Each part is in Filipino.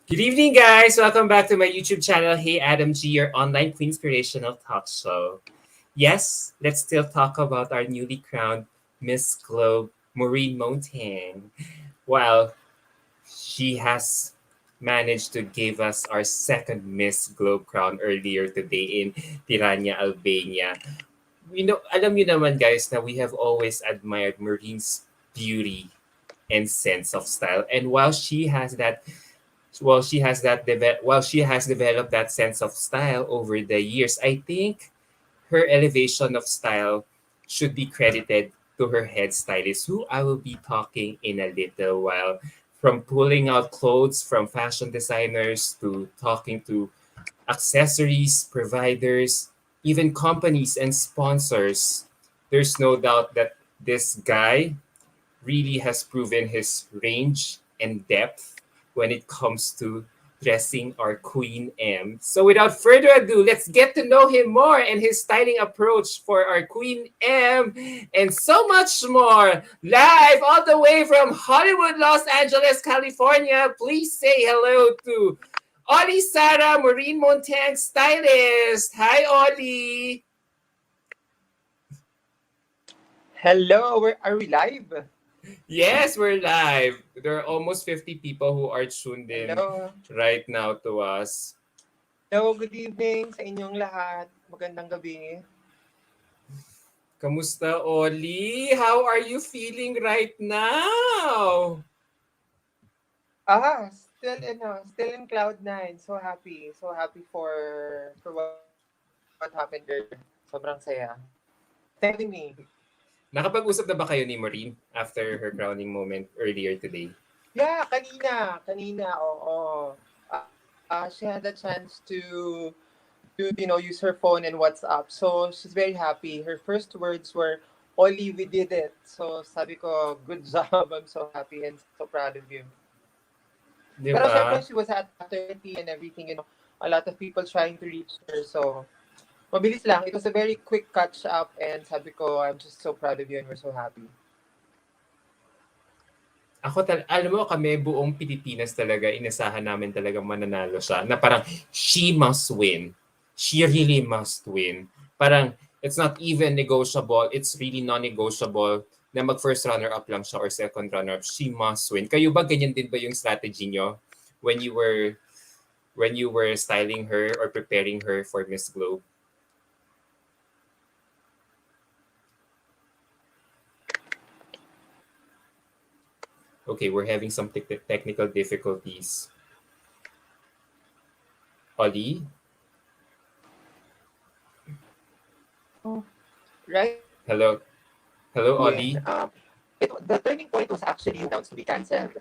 Good evening, guys. Welcome back to my YouTube channel. Hey, Adam G, your online queen inspirational talk show. Yes, let's still talk about our newly crowned Miss Globe, Maureen Montagne. Well, she has managed to give us our second Miss Globe crown earlier today in Tirana, Albania. Alam niyo naman, guys, na we have always admired Maureen's beauty and sense of style. And while she has developed that sense of style over the years, I think her elevation of style should be credited to her head stylist, who I will be talking in a little while. From pulling out clothes from fashion designers to talking to accessories providers, even companies and sponsors, there's no doubt that this guy really has proven his range and depth when it comes to dressing our Queen M. So without further ado, let's get to know him more and his styling approach for our Queen M and so much more. Live all the way from Hollywood, Los Angeles, California. Please say hello to Oli Sara, Maureen Montagne, stylist. Hi, Oli. Hello, are we live? Yes, we're live. There are almost 50 people who are tuned in Hello. right now to us. Hello, good evening sa inyong lahat. Magandang gabi. Kamusta, Oli? How are you feeling right now? Still in cloud nine. So happy. So happy for what happened earlier. Sobrang saya. Thanks for having me. Nakapag-usap na ba kayo ni Maureen after her crowning moment earlier today? Yeah, kanina, oo. She had a chance to use her phone and WhatsApp. So she's very happy. Her first words were, "Oli, we did it." So sabi ko, "Good job. I'm so happy and so proud of you." Di Pero syempre, ba? she was at after tea and everything. A lot of people trying to reach her. So, mabilis lang. It was a very quick catch up and sabi ko, I'm just so proud of you and we're so happy. Alam mo kami, buong Pilipinas talaga, inasahan namin talaga mananalo siya. Na parang, she must win. She really must win. Parang, it's not even negotiable. It's really non-negotiable na mag-first runner-up lang siya or second runner-up. She must win. Kayo ba, ganyan din ba yung strategy nyo when you were styling her or preparing her for Miss Globe? Okay, we're having some technical difficulties. Oli? Right Hello? Hello, when Oli? the turning point was actually announced to be canceled.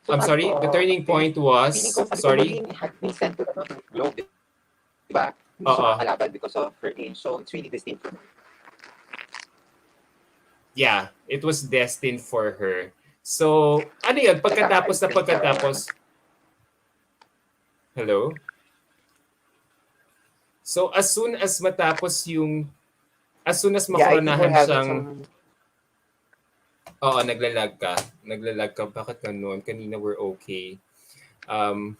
So I'm sabi sorry, the ko, turning point feeling was, ko, sabi ko, sorry? Maureen had been sent to the Globe, di ba? Hindi siya Uh-uh. makakalaban because of her age. So it's really distinct. Yeah, it was destined for her. So, ano yun? Tsaka, Pagkatapos I na think, pagkatapos, hello? So, as soon as yeah, I think we're makoronahan having siyang, some. oo, naglalag ka. Bakit ganun? Kanina we're okay. Um,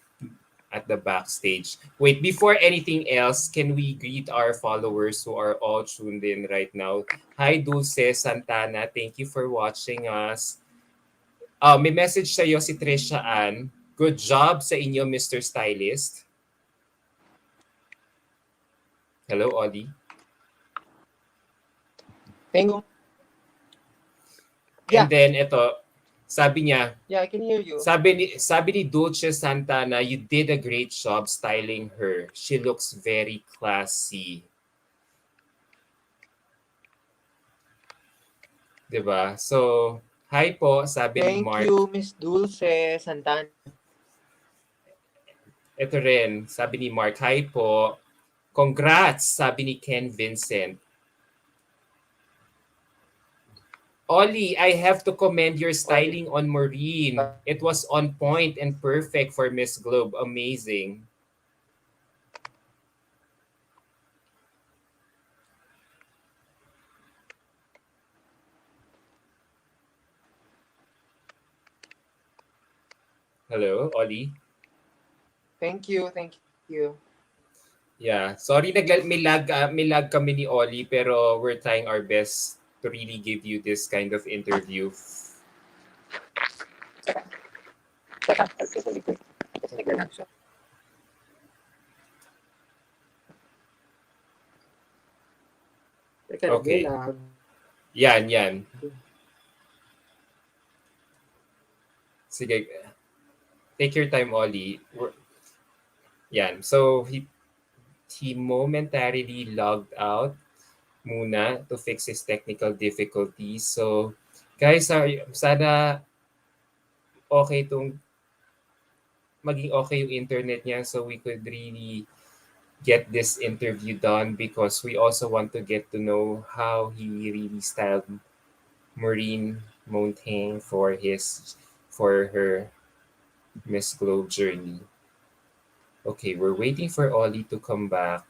at the backstage. Wait, before anything else, can we greet our followers who are all tuned in right now? Hi, Dulce Santana. Thank you for watching us. May message sa'yo si Trisha Ann. Good job sa inyo, Mr. Stylist. Hello, Oli. Thank you. And Yeah, then, ito, sabi niya, yeah, I can hear you. sabi ni Dulce Santana, you did a great job styling her. She looks very classy. 'Di ba? So, hi po, sabi ni Thank Mark. you, Miss Dulce Santana. Ito rin, sabi ni Mark, hi po. Congrats, sabi ni Ken Vincent. Ollie, I have to commend your Oli. styling on Maureen. It was on point and perfect for Miss Globe. Amazing. Hello, Oli? Thank you. Yeah, sorry may lag kami ni Oli pero we're trying our best to really give you this kind of interview. Teka, Okay. naglalag. Yan, yan. Sige, take your time, Oli. Yan. So he momentarily logged out muna to fix his technical difficulties. So guys, sana okay tong maging okay yung internet niya so we could really get this interview done because we also want to get to know how he really styled Maureen Montagne for her Miss Globe journey. Okay, we're waiting for Ollie to come back.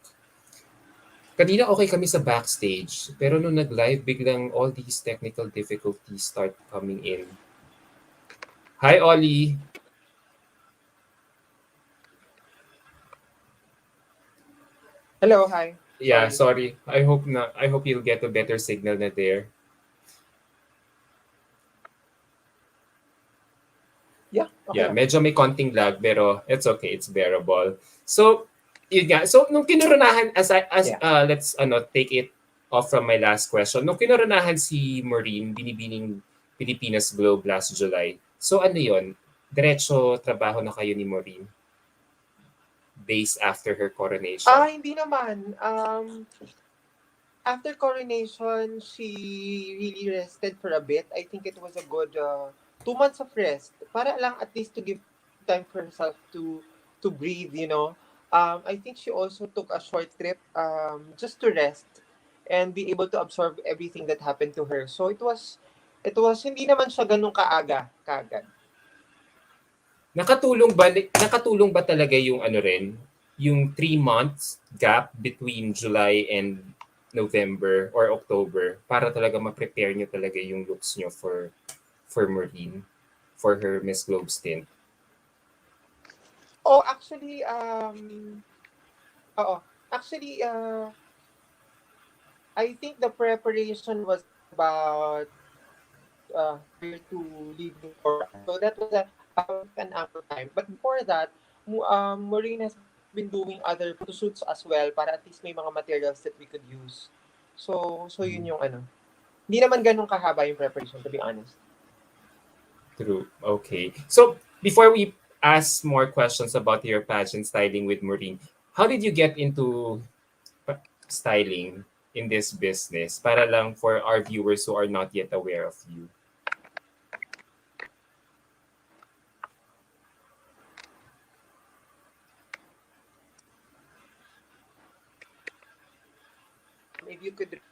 Kanina okay kami sa backstage, pero nung nag-live, biglang all these technical difficulties start coming in. Hi, Ollie! Hello, hi. Yeah, Sorry. sorry. I hope you'll get a better signal na there. Yeah, okay Yeah, lang. medyo may konting lag pero it's okay, it's bearable. So, yun nga. So, nung kinoronahan as Yeah. let's take it off from my last question. Nung kinoronahan si Maureen binibining Pilipinas Globe last July. So ano 'yon? Diretso trabaho na kayo ni Maureen days after her coronation. Hindi naman. After coronation, she really rested for a bit. I think it was a good 2 months of rest. Para lang at least to give time for herself to breathe, you know. I think she also took a short trip just to rest and be able to absorb everything that happened to her. So it was hindi naman siya ganun kaaga, kaagad. Nakatulong ba talaga yung ano rin, yung 3 months gap between July and November or October para talaga ma-prepare niyo talaga yung looks niyo for Maureen, for her Miss Globe stint? Oh, actually, oo. Actually, I think the preparation was about prior to leaving for us. So that was a bit of an ample time. But before that, Maureen has been doing other photo shoots as well para at least may mga materials that we could use. So yun yung ano. Hindi naman ganun kahaba yung preparation, to be honest. True. Okay. So before we ask more questions about your pageant styling with Maureen, how did you get into styling in this business? Para lang for our viewers who are not yet aware of you. If you could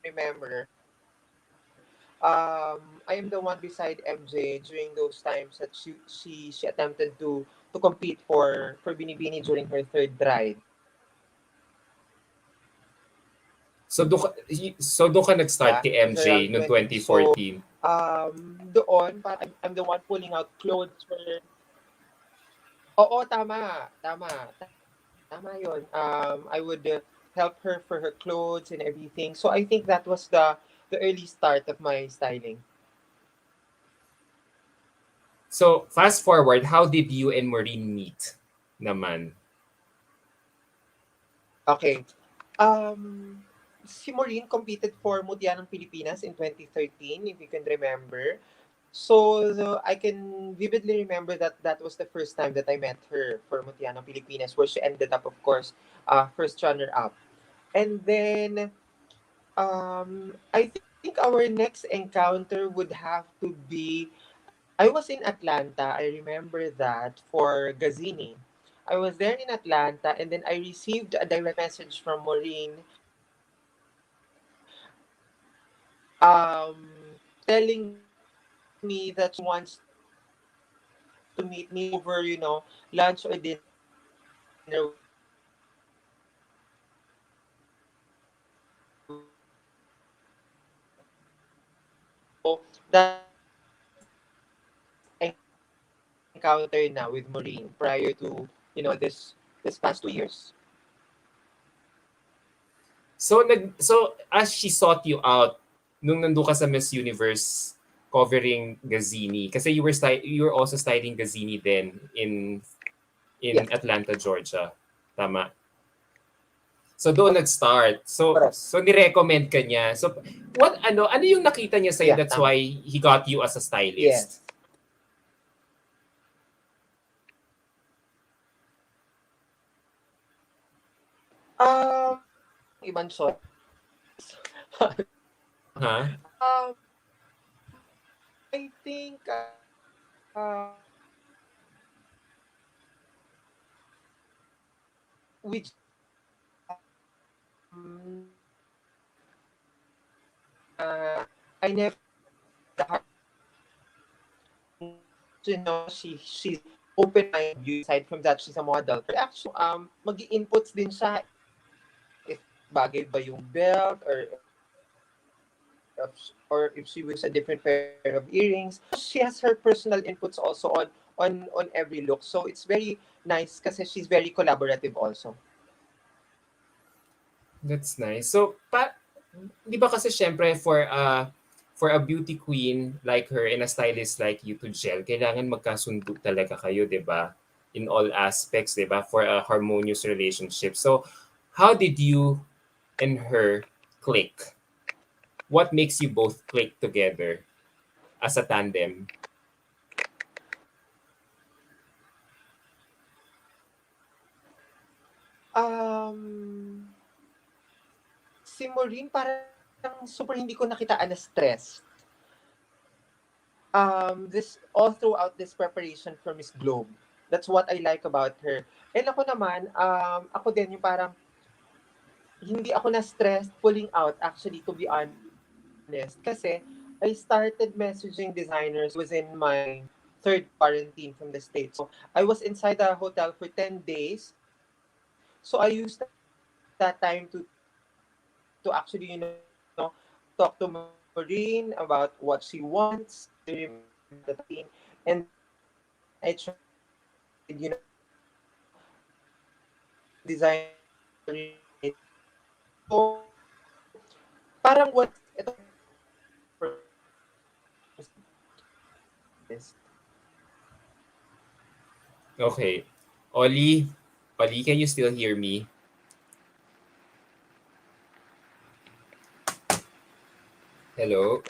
remember, I am the one beside MJ during those times that she attempted to compete for Binibini during her third ride. So doon ka nag-start Yeah, kay it was MJ around noong 20. So, 2014. doon, I'm the one pulling out clothes for... Oo, tama yun. I would help her for her clothes and everything. So I think that was the early start of my styling. So fast forward, how did you and Maureen meet naman? Okay. Si Maureen competed for Mutya ng Pilipinas in 2013, if you can remember. So I can vividly remember that that was the first time that I met her for Mutya ng Pilipinas, where she ended up, of course, first runner-up. And then I think our next encounter would have to be... I was in Atlanta. I remember that for Gazini. I was there in Atlanta, and then I received a direct message from Maureen, telling me that she wants to meet me over, lunch or dinner with her for me to explain to her what she was doing in Atlanta. So that was the first encounter that we had. So that was the first encounter encounter na with Maureen prior to, this past 2 years. So as she sought you out nung nandoon ka sa Miss Universe covering Gazzini kasi you were also styling Gazzini then in Yes, Atlanta, Georgia. Tama. So doon nag-start. correct. So ni-recommend ka niya. So ano yung nakita niya sa'yo Yeah, that's tama. why he got you as a stylist? Yes. Ibang choice. Ha? I think, we just, I never had a hard she's open-minded beauty. Aside from that, she's a model. Her actually, mag-inputs din siya if bagay ba yung belt or if she wears a different pair of earrings. She has her personal inputs also on every look. So it's very nice kasi she's very collaborative also. That's nice. So, 'di ba kasi syempre for a beauty queen like her and a stylist like you to gel, kailangan magkasundo talaga kayo, 'di ba? In all aspects, 'di ba? For a harmonious relationship. So, how did you and her click? What makes you both click together as a tandem? Um, si Maureen parang super hindi ko nakitaan na stress. This all throughout this preparation for Miss Globe. That's what I like about her. And ako naman, ako din yung parang hindi ako na-stressed pulling out actually to be honest. Kasi I started messaging designers when I was in my third quarantine from the States. So I was inside the hotel for 10 days. So I used that time to actually, talk to Maureen about what she wants. I really remember that time. And then I tried, picking designer that will really fit Miss Globe. So, parang once ito na yung perfect for Miss Stylist. Okay. Oli, Oli, can you still hear me? Hello?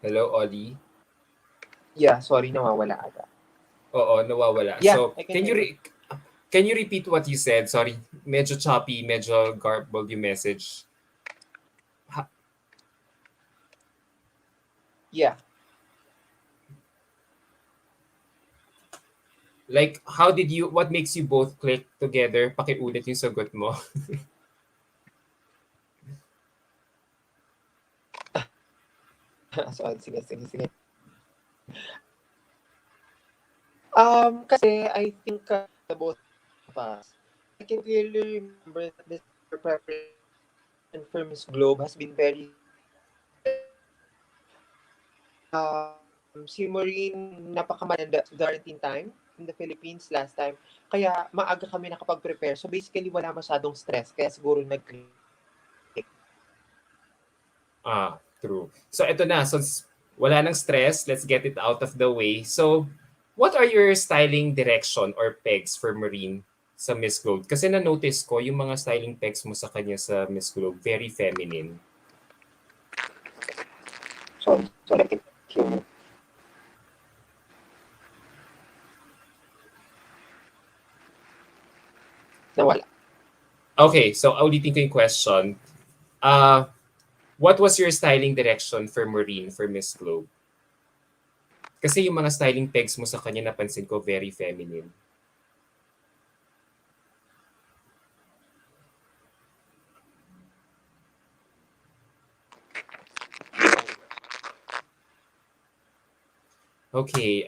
Hello, Oli? Yeah, sorry, nawawala ata. Oo, nawawala. Yeah, So, I can hear you. can you repeat what you said? Sorry, medyo choppy, medyo garbled yung message. Ha- Yeah. like, what makes you both click together? Pakiulit yung sagot mo. So, sige. Kasi I think, the both of us, I can clearly remember that this preparation for Miss Globe has been very stressful. Si Maureen, napakamadali the quarantine time in the Philippines last time. Kaya maaga kami nakapag-prepare. So basically, wala masyadong stress. Kaya siguro nag-click. True. So, eto na. So, wala nang stress. Let's get it out of the way. So, what are your styling direction or pegs for Marine sa Miss Globe? Kasi na-notice ko, yung mga styling pegs mo sa kanya sa Miss Globe, very feminine. Sorry, I can hear you. Nawala. Okay, so ulitin ko yung question. Uh, what was your styling direction for Marine for Miss Globe? Kasi yung mga styling pegs mo sa kanya napansin ko very feminine. Okay,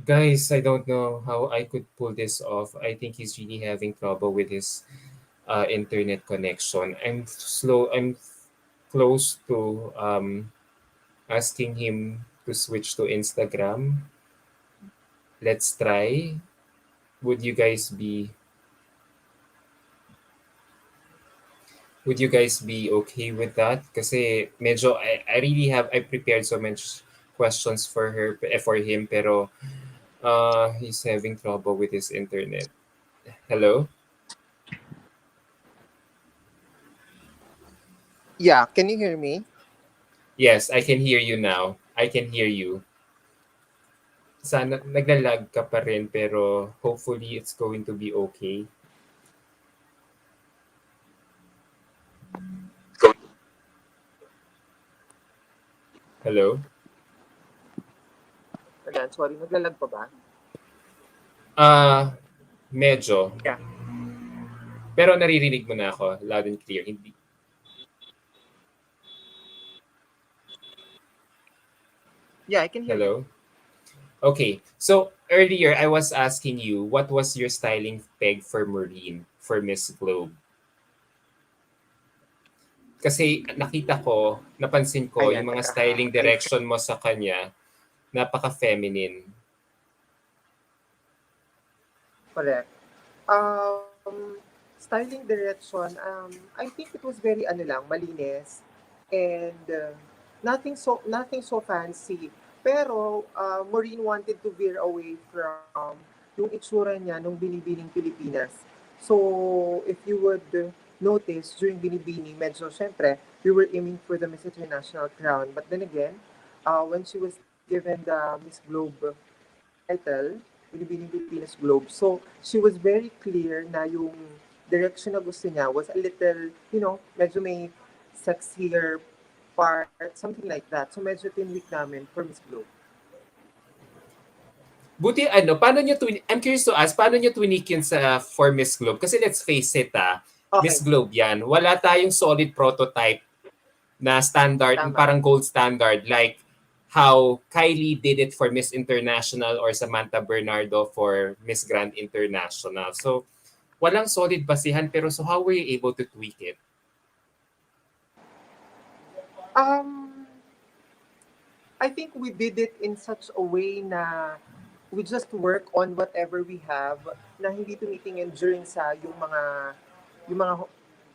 guys, I don't know how I could pull this off. I think he's really having trouble with his internet connection. I'm close to asking him to switch to Instagram. Let's try. Would you guys be would you guys be okay with that? Kasi medyo I really have I prepared so much questions for for him pero he's having trouble with his internet. Hello? Yeah, can you hear me? Yes, I can hear you now. I can hear you. Sana naglalag ka pa rin pero hopefully it's going to be okay. Hello? Ayan, sorry, naglalag pa ba? Ah, medyo. Yeah. Pero naririnig mo na ako, loud and clear. Hindi. Yeah, I can hear you. Hello? Okay. So earlier I was asking you what was your styling peg for Maureen for Miss Globe? Kasi nakita ko, napansin ko Ayan, yung mga teka ha. styling direction mo sa kanya, napaka-feminine. Correct. Styling direction, I think it was very ano lang, malinis and nothing so fancy. Pero Maureen wanted to veer away from yung itsura niya nung binibining Pilipinas. So, if you would notice during binibini, medyo syempre, we were aiming for the Miss International crown. But then again, when she was given the Miss Globe title, Binibining Pilipinas Globe. So, she was very clear na yung direction na gusto niya was a little, medyo may sexier part, something like that. So, medyo tinwik namin for Miss Globe. Buti ano, paano niyo I'm curious to ask, paano niyo tweak yun sa for Miss Globe? Kasi let's face it Miss Okay, Globe yan. Wala tayong solid prototype na standard, tama. parang gold standard like how Kylie did it for Miss International or Samantha Bernardo for Miss Grand International. So, walang solid basihan pero so how were you able to tweak it? Um, I think we did it in such a way na we just work on whatever we have na hindi tumitingin during sa yung mga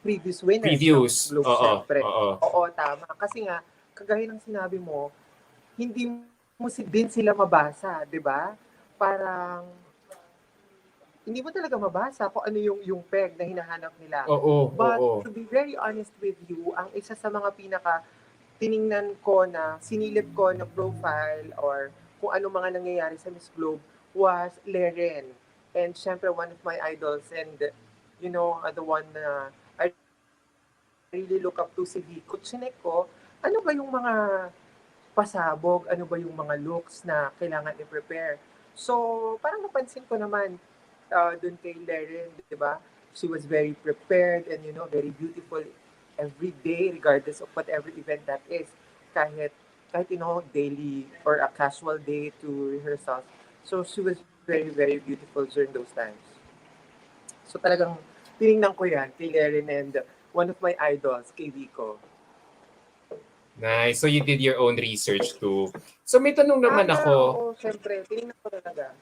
previous winners ng Miss Previews. Globe, Oo, syempre. oo. Oo, tama. Kasi nga, kagaya ng sinabi mo, hindi mo din sila mabasa, di ba? Parang, hindi mo talaga mabasa kung ano yung peg na hinahanap nila. Oo, But oo. to be very honest with you, ang isa sa mga pinaka tiningnan ko na sinilip ko na profile or kung ano mga nangyayari sa Miss Globe was Leren. And syempre, one of my idols and the one na I really look up to si Vico. Chinek ko, ano ba yung mga pasabog, ano ba yung mga looks na kailangan i-prepare. So, parang napansin ko naman dun kay Leren, di ba? She was very prepared and, very beautiful every day, regardless of whatever event that is. Kahit, daily or a casual day to rehearsals. So, she was very, very beautiful during those times. So, talagang tinignan ko yan kay Leren and one of my idols, kay Vico. Nice. So you did your own research too. So may tanong naman ako. Oo, syempre, tinignan ko talaga.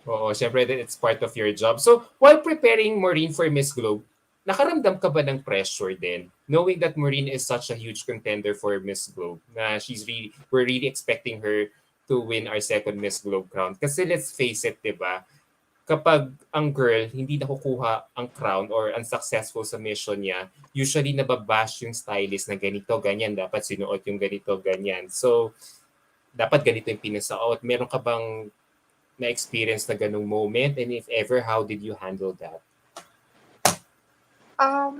Oo, syempre that it's part of your job. So while preparing Maureen for Miss Globe, nakaramdam ka ba ng pressure din? Knowing that Maureen is such a huge contender for Miss Globe, na we're really expecting her to win our second Miss Globe crown. Kasi let's face it, 'di ba? Kapag ang girl hindi nakukuha ang crown or unsuccessful sa mission niya, usually nababash yung stylist na ganito, ganyan, dapat sinuot yung ganito, ganyan. So, dapat ganito yung pinasuot. Meron ka bang na-experience na ganung moment? And if ever, how did you handle that?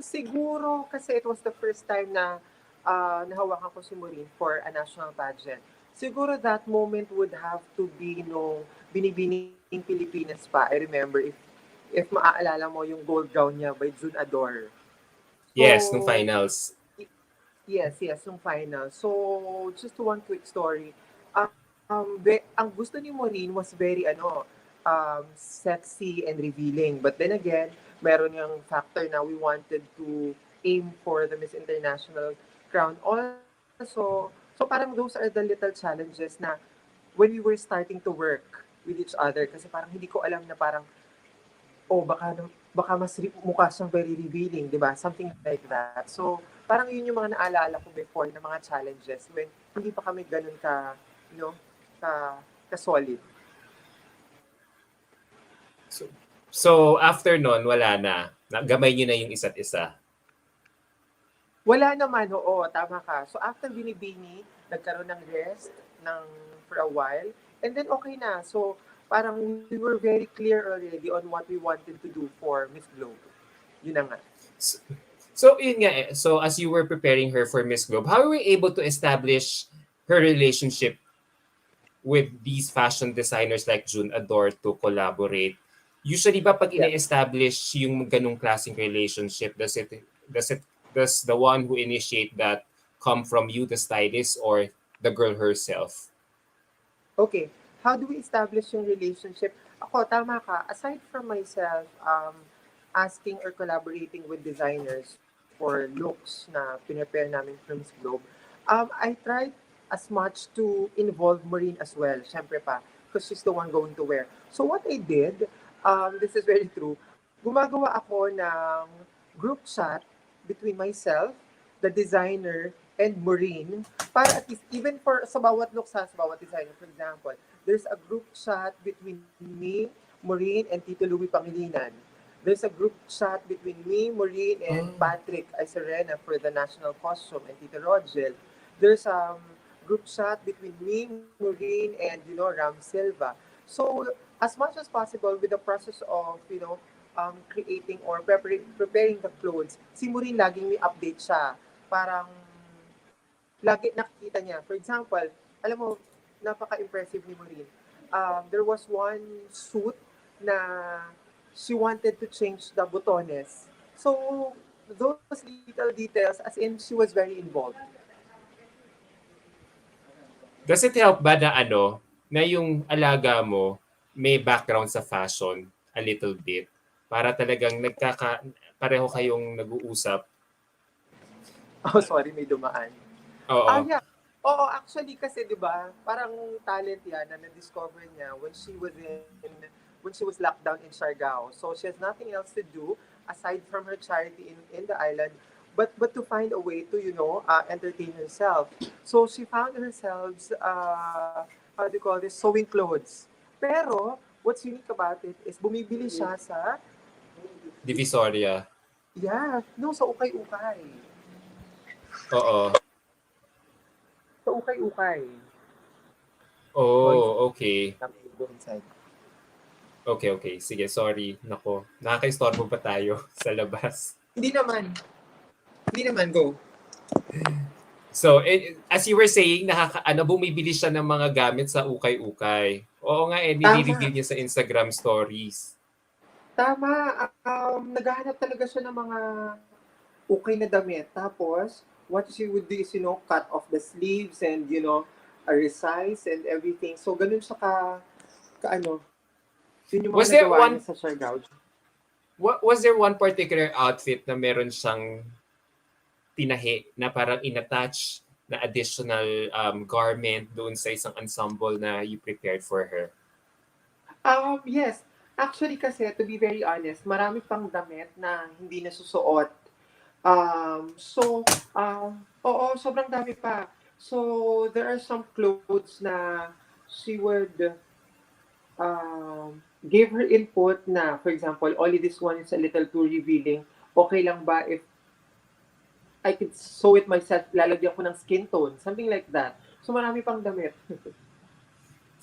Siguro kasi it was the first time na nahawakan ko si Maureen for a national pageant. Siguro that moment would have to be nung binibining Pilipinas pa. I remember if maaalala mo yung gold gown niya by June Ador. Yes, nung So, finals. yes, yung final. So, just one quick story. Ang gusto ni Maureen was very, sexy and revealing. But then again, meron yung factor na we wanted to aim for the Miss International crown. Also, So parang those are the little challenges na when we were starting to work with each other, kasi parang hindi ko alam na parang, oh, baka mas mukha siyang very revealing, di ba? Something like that. So, parang yun yung mga naalala ko before na mga challenges when hindi pa kami ganun ka, you know, ka-solid. So, so after nun, wala na. Gamay niyo na yung isa't isa. Wala naman, oo, tama ka. So after binibini, nagkaroon ng rest for a while, and then okay na. So parang we were very clear already on what we wanted to do for Miss Globe. Yun na nga. So, yun nga eh. So as you were preparing her for Miss Globe, how were you able to establish her relationship with these fashion designers like June Adore to collaborate? Usually ba pag Yeah. ine-establish yung ganung klaseng relationship, does it does the one who initiate that come from you, the stylist, or the girl herself? Okay. How do we establish yung relationship? Ako, tama ka. Aside from myself, asking or collaborating with designers for looks na prepare namin for Miss Globe, I tried as much to involve Maureen as well, syempre pa, because she's the one going to wear. So what I did, this is very true, gumagawa ako ng group chat between myself, the designer, and Maureen, para at least, even for sa bawat look sa bawat designer, for example, there's a group chat between me, Maureen, and Tito Louie Pangilinan. There's a group chat between me, Maureen, and Oh. Patrick Iserena for the national costume, and Tito Rogel. There's group chat between me, Maureen, and Ram Silva. So as much as possible with the process of creating or preparing the clothes, si Maureen laging may update siya. Parang lagi nakikita niya. For example, alam mo, napaka-impressive ni Maureen. There was one suit na she wanted to change the botones. So, those little details, as in, she was very involved. Does it help ba na na yung alaga mo may background sa fashion a little bit para talagang pareho kayong nag-uusap? Oh, sorry, may dumaan. Oo. Yeah. Oo, actually kasi 'di ba, parang talent 'yan na na-discover niya when she was locked down in Siargao. So she has nothing else to do aside from her charity in the island but to find a way to entertain herself. So she found herself how do you call this, sewing clothes. Pero what's unique about it is bumibili siya sa Divisoria. sa ukay-ukay. Oo. Sa ukay-ukay. Noisy. Oh, okay. Go inside. Okay, okay. Sige, sorry. Nako, nakaka-istorbo ba tayo sa labas? Hindi naman. Hindi naman, go. So, as you were saying, bumibili siya ng mga gamit sa ukay-ukay. Oo nga, Tama. nire-reveal niya sa Instagram stories. Tama. Naghahanap talaga siya ng mga okay na damit. Tapos, what she would do is, cut off the sleeves and, resize and everything. So, ganun siya ka yun yung Was mga there nagawa one niya sa Siargao. was there one particular outfit na meron siyang tinahi na parang inattach na additional garment doon sa isang ensemble na you prepared for her? Yes. Actually kasi, to be very honest, marami pang damit na hindi nasusuot. Oo, sobrang dami pa. So, there are some clothes na she would give her input na, for example, only this one is a little too revealing. Okay lang ba if I could sew it myself, lalagyan ko ng skin tone, something like that. So, marami pang damit.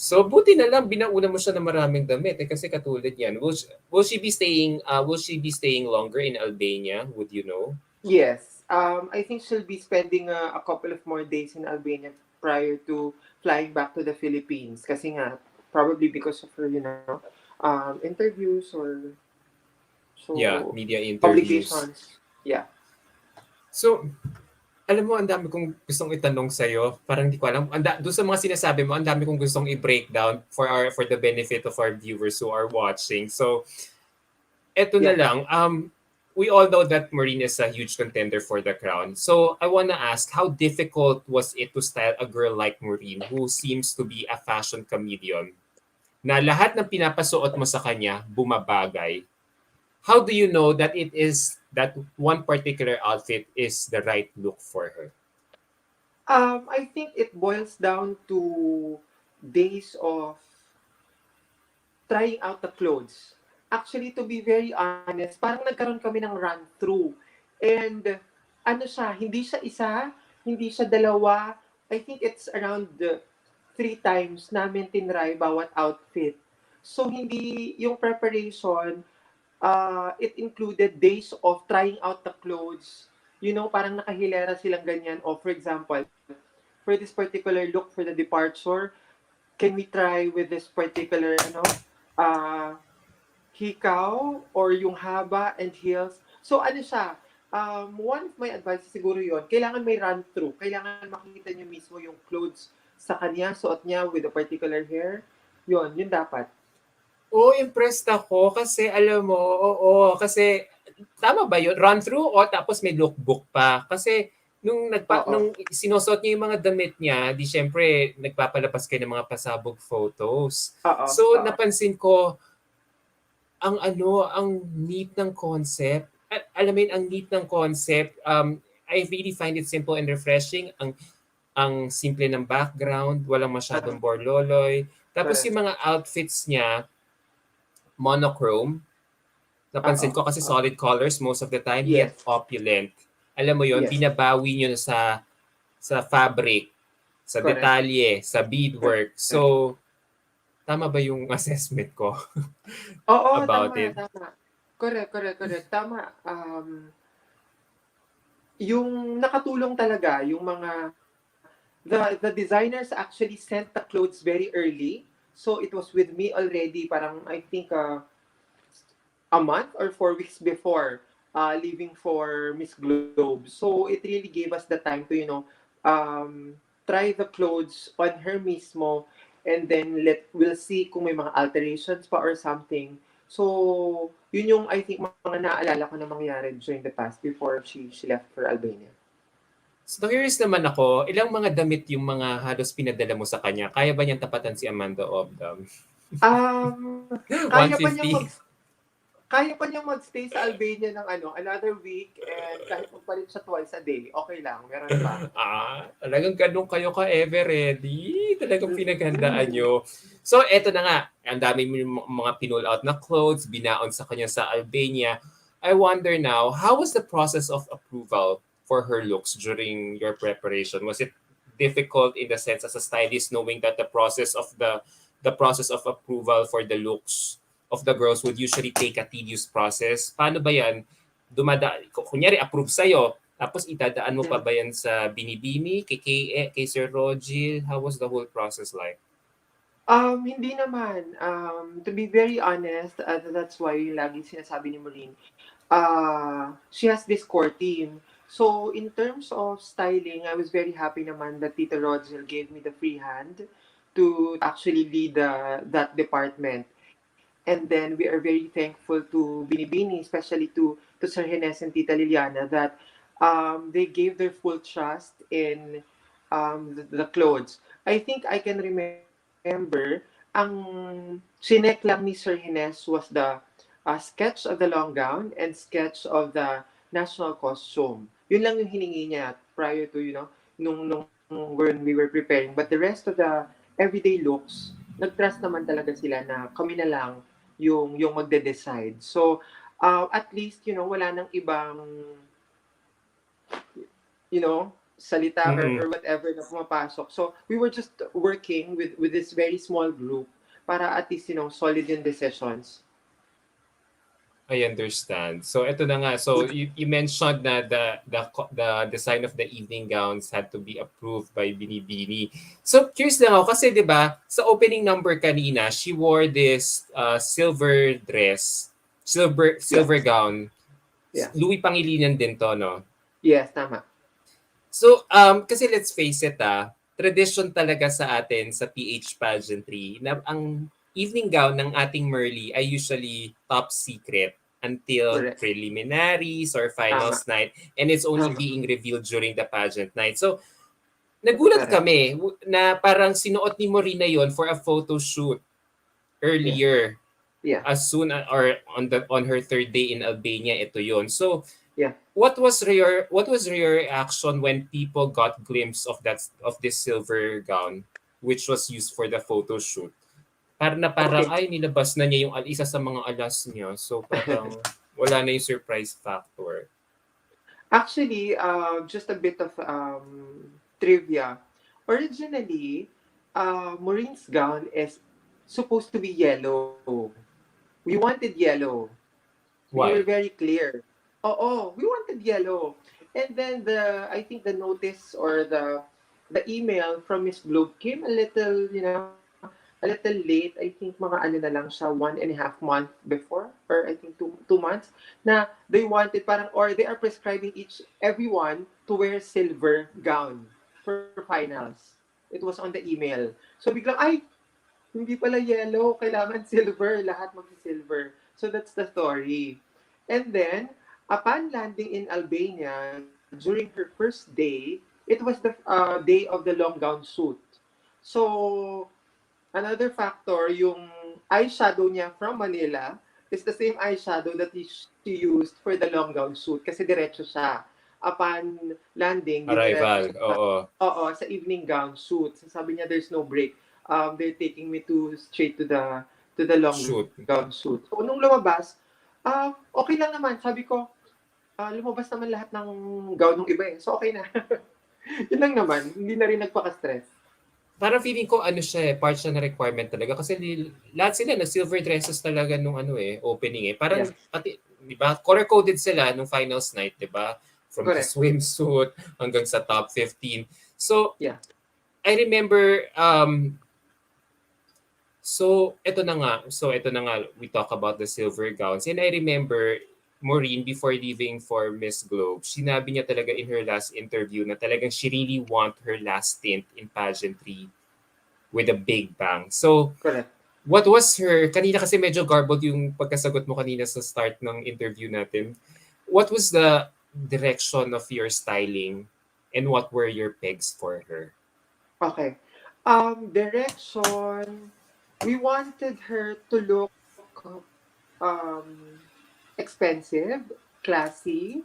So buti na lang binauna mo siya ng maraming damit kasi katulad niyan. Will she be staying longer in Albania? Would you know? Yes. I think she'll be spending a couple of more days in Albania prior to flying back to the Philippines. Kasi nga, probably because of her, interviews or Yeah, so media interviews. publications. Yeah. So, alam mo, ang dami kong gustong itanong sa'yo. Parang hindi ko alam. Doon sa mga sinasabi mo, ang dami kong gustong i-breakdown for the benefit of our viewers who are watching. So, eto na Yeah. lang. we all know that Maureen is a huge contender for the crown. So I want to ask, how difficult was it to style a girl like Maureen who seems to be a fashion chameleon? Na lahat ng pinapasuot mo sa kanya bumabagay. How do you know that it is that one particular outfit is the right look for her? I think it boils down to days of trying out the clothes. Actually, to be very honest, parang nagkaroon kami ng run-through. And ano siya, hindi siya isa, hindi siya dalawa. I think it's around 3 times namin tinry bawat outfit. So, hindi yung preparation, it included days of trying out the clothes. You know, parang nakahilera silang ganyan. O, for example, for this particular look for the departure, can we try with this particular, uh, hikaw or yung haba and heels. So ano siya, one of my advice siguro yon, kailangan may run-through. Kailangan makita niyo mismo yung clothes sa kanya, suot niya with a particular hair. Yun dapat. Oo, impressed ako kasi alam mo, oo, kasi tama ba yun? Run through o tapos may lookbook pa? Kasi Oo. nung sinusuot niya yung mga damit niya, di syempre nagpapalabas kayo ng mga pasabog photos. Oo. So Oo. napansin ko ang neat ng concept. At alam mo yun, ang neat ng concept. I really find it simple and refreshing. Ang simple ng background, walang masyadong Uh, borloloy. Tapos correct. yung mga outfits niya, monochrome. Napansin Oo. ko kasi Oo. solid colors most of the time, yet Yes. opulent. Alam mo yon, Yes. binabawi nyo sa fabric, sa Correct. detalye, sa beadwork. Correct. So, tama ba yung assessment ko Oo, about tama, it? tama. Correct, correct, correct. Tama. Yung nakatulong talaga, yung mga the designers actually sent the clothes very early. So it was with me already, parang I think a month or 4 weeks before leaving for Miss Globe. So it really gave us the time to, try the clothes on her mismo, and then we'll see kung may mga alterations pa or something. So, yun yung I think mga naalala ko na mangyari during the past before she left for Albania. So, curious naman ako, ilang mga damit yung mga halos pinadala mo sa kanya? Kaya ba niyang tapatan si Amanda Obdam? Kaya pa niyang 150? kaya pa niyang magstay sa Albania ng another week, and kahit magpalit siya twice a day, okay lang, meron pa. Talagang ganun kayo ka-ever ready. Talagang pinaghandaan Mm. nyo. So, eto na nga. Ang dami mo yung mga pinull out na clothes, binaon sa kanya sa Albania. I wonder now, how was the process of approval for her looks during your preparation? Was it difficult in the sense as a stylist knowing that the process of approval for the looks of the girls would usually take a tedious process? Paano ba yan? Kunyari approve sa'yo, tapos idadaan mo pa ba yan sa Binibini, kay Sir Rogil? How was the whole process like? Hindi naman. To be very honest, that's why yung laging sinasabi ni Maureen, she has this core team. So, in terms of styling, I was very happy naman that Tita Rodzil gave me the free hand to actually lead that department. And then we are very thankful to Binibini, especially to Sir Hines and Tita Liliana, that they gave their full trust in the clothes. I think I can remember, ang sinek lang ni Sir Hines was the sketch of the long gown and sketch of the national costume. Yun lang yung hiningi niya prior to, nung when we were preparing. But the rest of the everyday looks, nag-trust naman talaga sila na kami na lang yung magde-decide. So, at least, wala nang ibang, salita or Mm-mm. whatever na pumapasok. So, we were just working with this very small group para at least, solid yung decisions. I understand. So ito na nga. So you mentioned na the design of the evening gowns had to be approved by Binibini. So curious lang ako kasi 'di ba sa opening number kanina, she wore this silver dress, Yeah, silver gown. yeah. Louis Pangilinan din to, no? Yes, tama. So kasi let's face it tradition talaga sa atin sa PH pageantry na ang evening gown ng ating Merly ay usually top secret. until Correct. preliminaries or finals Tama. night, and it's only Tama. being revealed during the pageant night. So nagulat Correct. kami na parang sinuot ni Morina yon for a photo shoot Yeah. earlier, Yeah. as soon or on her third day in Albania. Ito yon. So Yeah. what was your reaction when people got glimpse of this silver gown which was used for the photo shoot? Parang Okay. ay nilabas na niya yung isa sa mga alas niya. So parang wala na yung surprise factor. Actually, just a bit of trivia. Originally, Maureen's gown is supposed to be yellow. We wanted yellow. We were Why? very clear. Oh, we wanted yellow. And then I think the notice or the email from Miss Globe came a little, a little late. I think mga ano na lang siya, 1.5 month before, or I think two months, na they wanted parang, or they are prescribing everyone to wear silver gown for finals. It was on the email. So biglang, ay, hindi pala yellow, kailangan silver, lahat magsi-silver. So that's the story. And then, upon landing in Albania, during her first day, it was the day of the long gown shoot. So, another factor, yung eyeshadow niya from Manila is the same eyeshadow that she used for the long gown shoot kasi diretso siya. Upon landing, diniretso Arrival. siya sa, Oo. oo, sa evening gown shoot. So, sabi niya, there's no break. They're taking me straight to the long Shoot. gown shoot. So, nung lumabas, okay lang naman. Sabi ko, lumabas naman lahat ng gown ng iba eh. So, okay na. Yun lang naman. Hindi na rin nagpaka-stress. Parang feeling ko ano siya part siya na requirement talaga kasi lahat sila na silver dresses talaga nung opening eh. Parang Yeah, pati 'di ba? Color coded sila nung finals night, 'di ba? From the correct. swimsuit hanggang sa top 15. So, Yeah. I remember so ito na nga we talk about the silver gowns, and I remember Maureen before leaving for Miss Globe, sinabi niya talaga in her last interview na talagang she really want her last stint in pageantry with a big bang. So, Correct. what was kanina kasi medyo garbled yung pagkasagot mo kanina sa start ng interview natin. What was the direction of your styling and what were your pegs for her? Okay. Direction. We wanted her to look expensive, classy.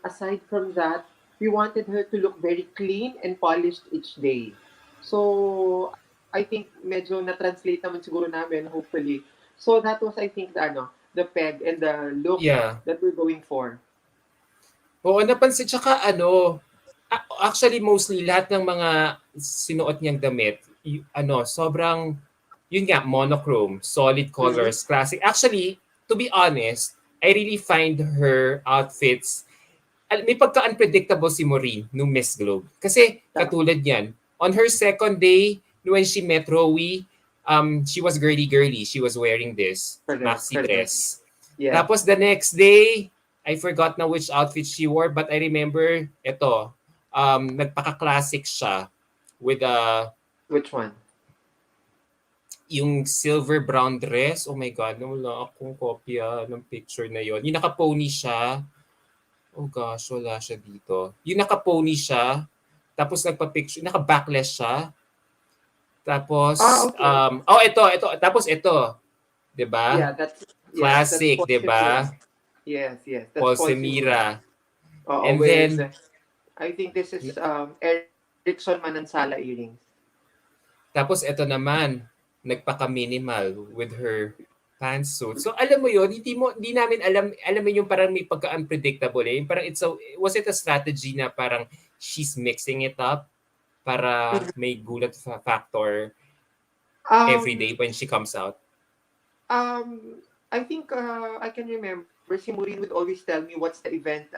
Aside from that, we wanted her to look very clean and polished each day. So, I think medyo na-translate naman siguro namin, hopefully. So, that was, I think, the peg and the look Yeah. that we're going for. Oo, napansin. Tsaka actually mostly lahat ng mga sinuot niyang damit, sobrang, yun nga, monochrome, solid Mm-hmm. colors, classic. Actually, to be honest, I really find her outfits, may pagka-unpredictable si Maureen nung Miss Globe. Kasi Tama. katulad yan, on her second day, when she met Rowie, she was girly-girly. She was wearing this Correct. maxi Correct. dress. Yeah. Tapos the next day, I forgot na which outfit she wore, but I remember, nagpaka-classic siya with Which one? yung silver brown dress. Oh my God, wala akong kopya ng picture na yon. Yung naka-pony siya. Oh gosh, wala siya dito. Yung naka-pony siya, tapos nagpa-picture, naka-backless siya. Ah, Tapos, okay. ito. Tapos ito, 'di ba? Yeah, that's Classic, Paul 'di Semira. ba? Yes, that's Paul Paul Semira. Semira. Oo, And with, then, I think this is Erickson Manansala earrings. tapos ito naman, nagpaka-minimal with her pantsuit. So alam mo 'yon, hindi namin alam mo yung parang may pagka-unpredictable eh. Yung parang was it a strategy na parang she's mixing it up para Mhm. may gulat factor every Um, day when she comes out? I think I can remember si Maureen would always tell me what's the event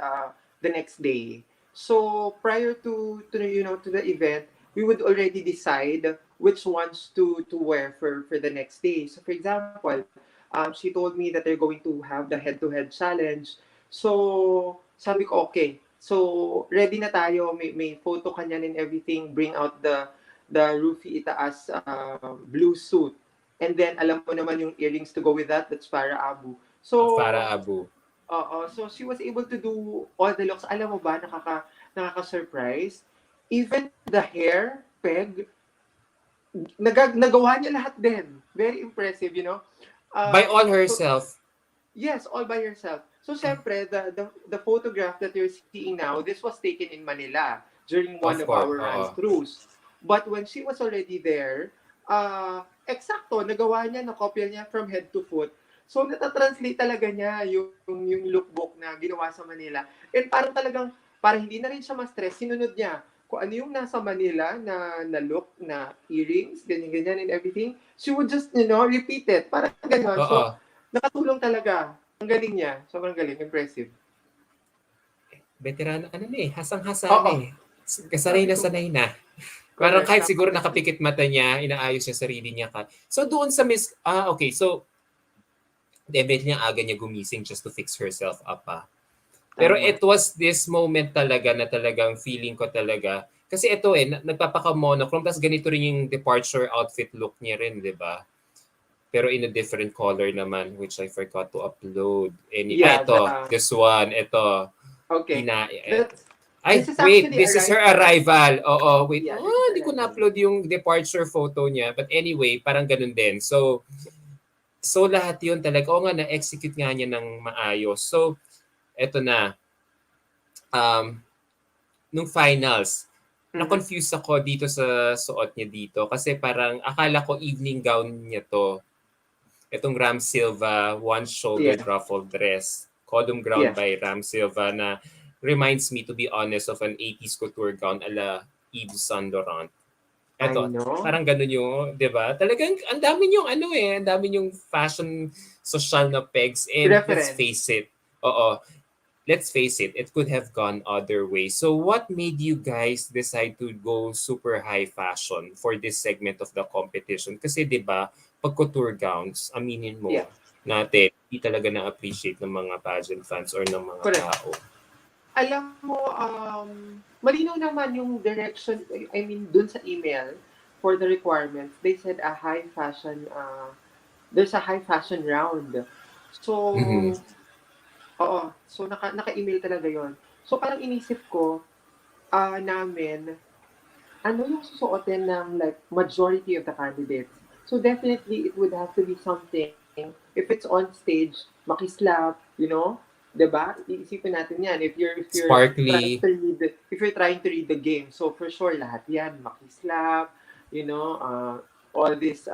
the next day. So prior to the event, we would already decide which ones to wear for the next day. So for example, she told me that they're going to have the head-to-head challenge. So sabi ko okay. So ready na tayo, may photo kanyan and everything. Bring out the Rufi Itaas blue suit. And then, alam mo naman yung earrings to go with that, that's para Abu. Farah So, Abu. so she was able to do all the looks. Alam mo ba, nakaka-surprise. Even the hair, peg, nagawa niya lahat din. Very impressive, you know. By all So herself. yes, all by yourself. So, syempre, the photograph that you're seeing now, this was taken in Manila during one of Of course. our Oo. run-throughs. But when she was already there, eksakto, nagawa niya, nakopya niya from head to foot. So, natatranslate talaga niya yung lookbook na ginawa sa Manila. And parang talagang, para hindi na rin siya ma-stress, sinunod niya kung ano yung nasa Manila na look, na earrings, ganyan-ganyan and everything. She would just, repeat it. Parang ganyan. So, Oo. nakatulong talaga. Ang galing niya. Sobrang galing. Impressive. Veterano ka na eh. Hasang-hasa na Oo. eh. Sanay Sabi na ko, sanay na. Parang correct. kahit Tama siguro ka dyan. nakapikit mata niya, inaayos niya sarili niya ka. So doon sa okay. So definitely ang aga niya gumising just to fix herself up pa. Pero Tama. it was this moment talaga na talagang feeling ko talaga. Kasi ito nagpapaka-monochrome. Tapos ganito rin yung departure outfit look niya rin, di ba? Pero in a different color naman, which I forgot to upload. Yeah, Ito. This one. Ito. okay. Hina, This ay, is wait. actually This is her arrival. arrival. Oo, wait. Yeah, this is Oh, hindi ko arrival. na-upload yung departure photo niya. But anyway, parang ganun din. So lahat yun talaga. Oo nga, na-execute nga niya ng maayos. So, eto na. Um, nung finals, Mm-hmm. na-confuse ako dito sa suot niya dito. Kasi parang akala ko evening gown niya to. Itong Ram Silva one-shouldered Yeah. ruffled dress. Column ground Yeah. by Ram Silva na reminds me, to be honest, of an 80s couture gown ala Yves Saint Laurent. I Eto, know. parang ganun yung, di ba? Talagang ang dami yung ang dami yung fashion social na pegs. And let's Reference. face it, oo, let's face it, it could have gone other ways. So what made you guys decide to go super high fashion for this segment of the competition? Kasi 'di ba, pag couture gowns, aminin Yeah. mo natin, hindi talaga na-appreciate ng mga pageant fans or ng mga Correct. tao. Alam mo, malinaw naman yung direction, I mean, dun sa email for the requirements, they said there's a high fashion round. Mhm. So, oo. So, naka-email talaga yon. So, parang inisip ko, namin, ano yung susuotin ng like majority of the candidates. So, definitely, it would have to be something, if it's on stage, makislap, 'di ba? Iisipin natin yan. Sparkly. If you're trying to read the game, so for sure, lahat yan, makislap, all this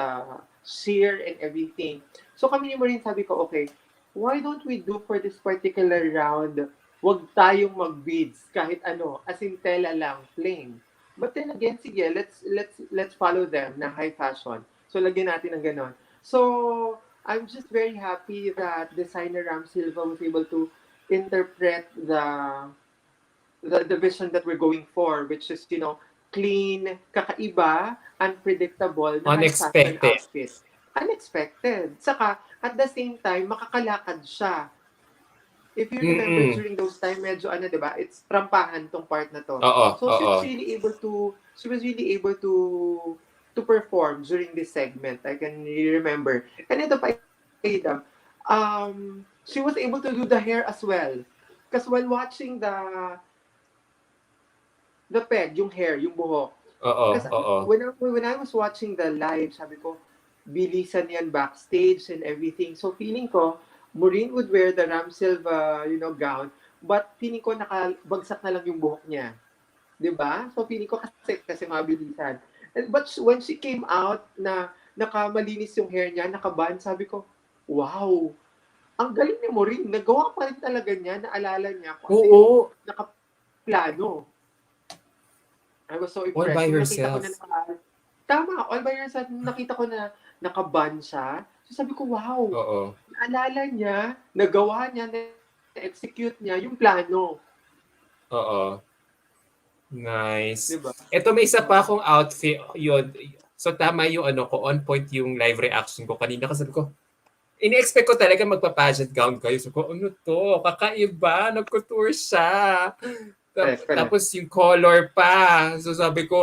sheer and everything. So kami ni Maureen, sabi ko, okay, why don't we do for this particular round, wag tayong mag-beads, kahit ano, as in tela lang, plain. But then again, sige, let's follow them na high fashion. So lagyan natin ng ganon. So I'm just very happy that designer Ram Silva was able to interpret the vision that we're going for, which is, clean, kakaiba, unpredictable na high fashion Unexpected. outfit. Unexpected. Saka, at the same time, makakalakad siya. If you remember, Mm. during those time, medyo ano, 'di ba? It's trampahan tong part na to. Oo, So oo. she was really able to perform during this segment. I can really remember. And ito pa, Adam, she was able to do the hair as well. Because while watching the peg, yung hair, yung buhok. Oo, Kasi oo. when I was watching the live, sabi ko, bilisan yan backstage and everything. So feeling ko, Maureen would wear the Ram Silva, gown, but feeling ko nakabagsak na lang yung buhok niya. 'Di ba? So feeling ko kasi mabilisan. But when she came out na nakamalinis yung hair niya, nakaban, sabi ko, wow, ang galing ni Maureen. Nagawa pa rin talaga niya, naalala niya kung ano yung Oo, nakaplano. I was so all impressed. by Nung nakita ko na herself. tama, all by yourself, nung nakita ko na nakaban siya, so sabi ko, wow, Oo. naalala niya, nagawa niya, na-execute niya yung plano. Oo. Nice. Di ba? Ito may isa pa akong outfit yun. So tama yung ano ko, on point yung live reaction ko kanina kasi sabi ko, ini-expect ko talaga magpa-pageant gown kayo. So ko, ano to? Kakaiba, nag-couture siya. Correct, correct. Tapos yung color pa. So sabi ko,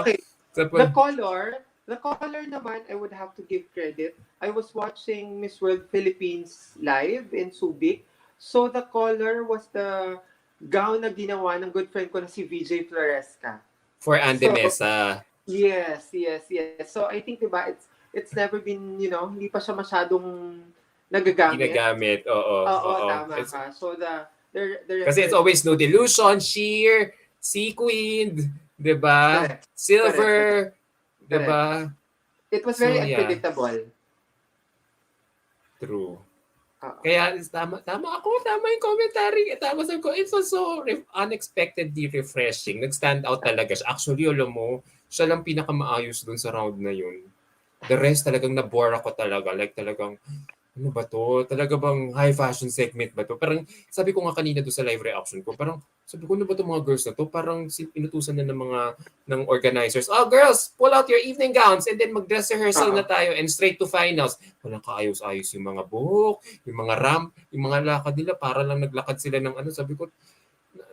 Okay, the tapos, color, The color naman, I would have to give credit. I was watching Miss World Philippines live in Subic. So the color was the gown na ginawa ng good friend ko na si VJ Floresca. For So, Andemesa, yes, yes, yes. So I think, diba, it's never been, hindi pa siya masyadong nagagamit. ginagamit. Oo, Oo, oo. tama ka. So the Kasi it's reference always was no for delusion, sheer, sequined, 'di ba? correct. Correct, correct, Silver, 'di correct. ba? It was very So yeah, unpredictable. true. Oo. Kaya tama yung commentary. Tama sabi ko, it was so unexpectedly refreshing. Nag-stand out talaga siya. Actually, alam mo, siya lang pinakamaayos dun sa round na yun. The rest talagang nabore ako talaga. Like talagang, ano ba to? Talaga bang high fashion segment ba to? Parang sabi ko nga kanina doon sa live reaction ko, parang sabi ko, ano ba itong mga girls na to? Parang inutusan na ng mga ng organizers. Oh, girls, pull out your evening gowns and then mag-dress rehearsal na Oo. tayo and straight to finals. Walang kaayos-ayos yung mga buhok, yung mga ramp, yung mga lakad nila. Para lang naglakad sila ng ano. Sabi ko,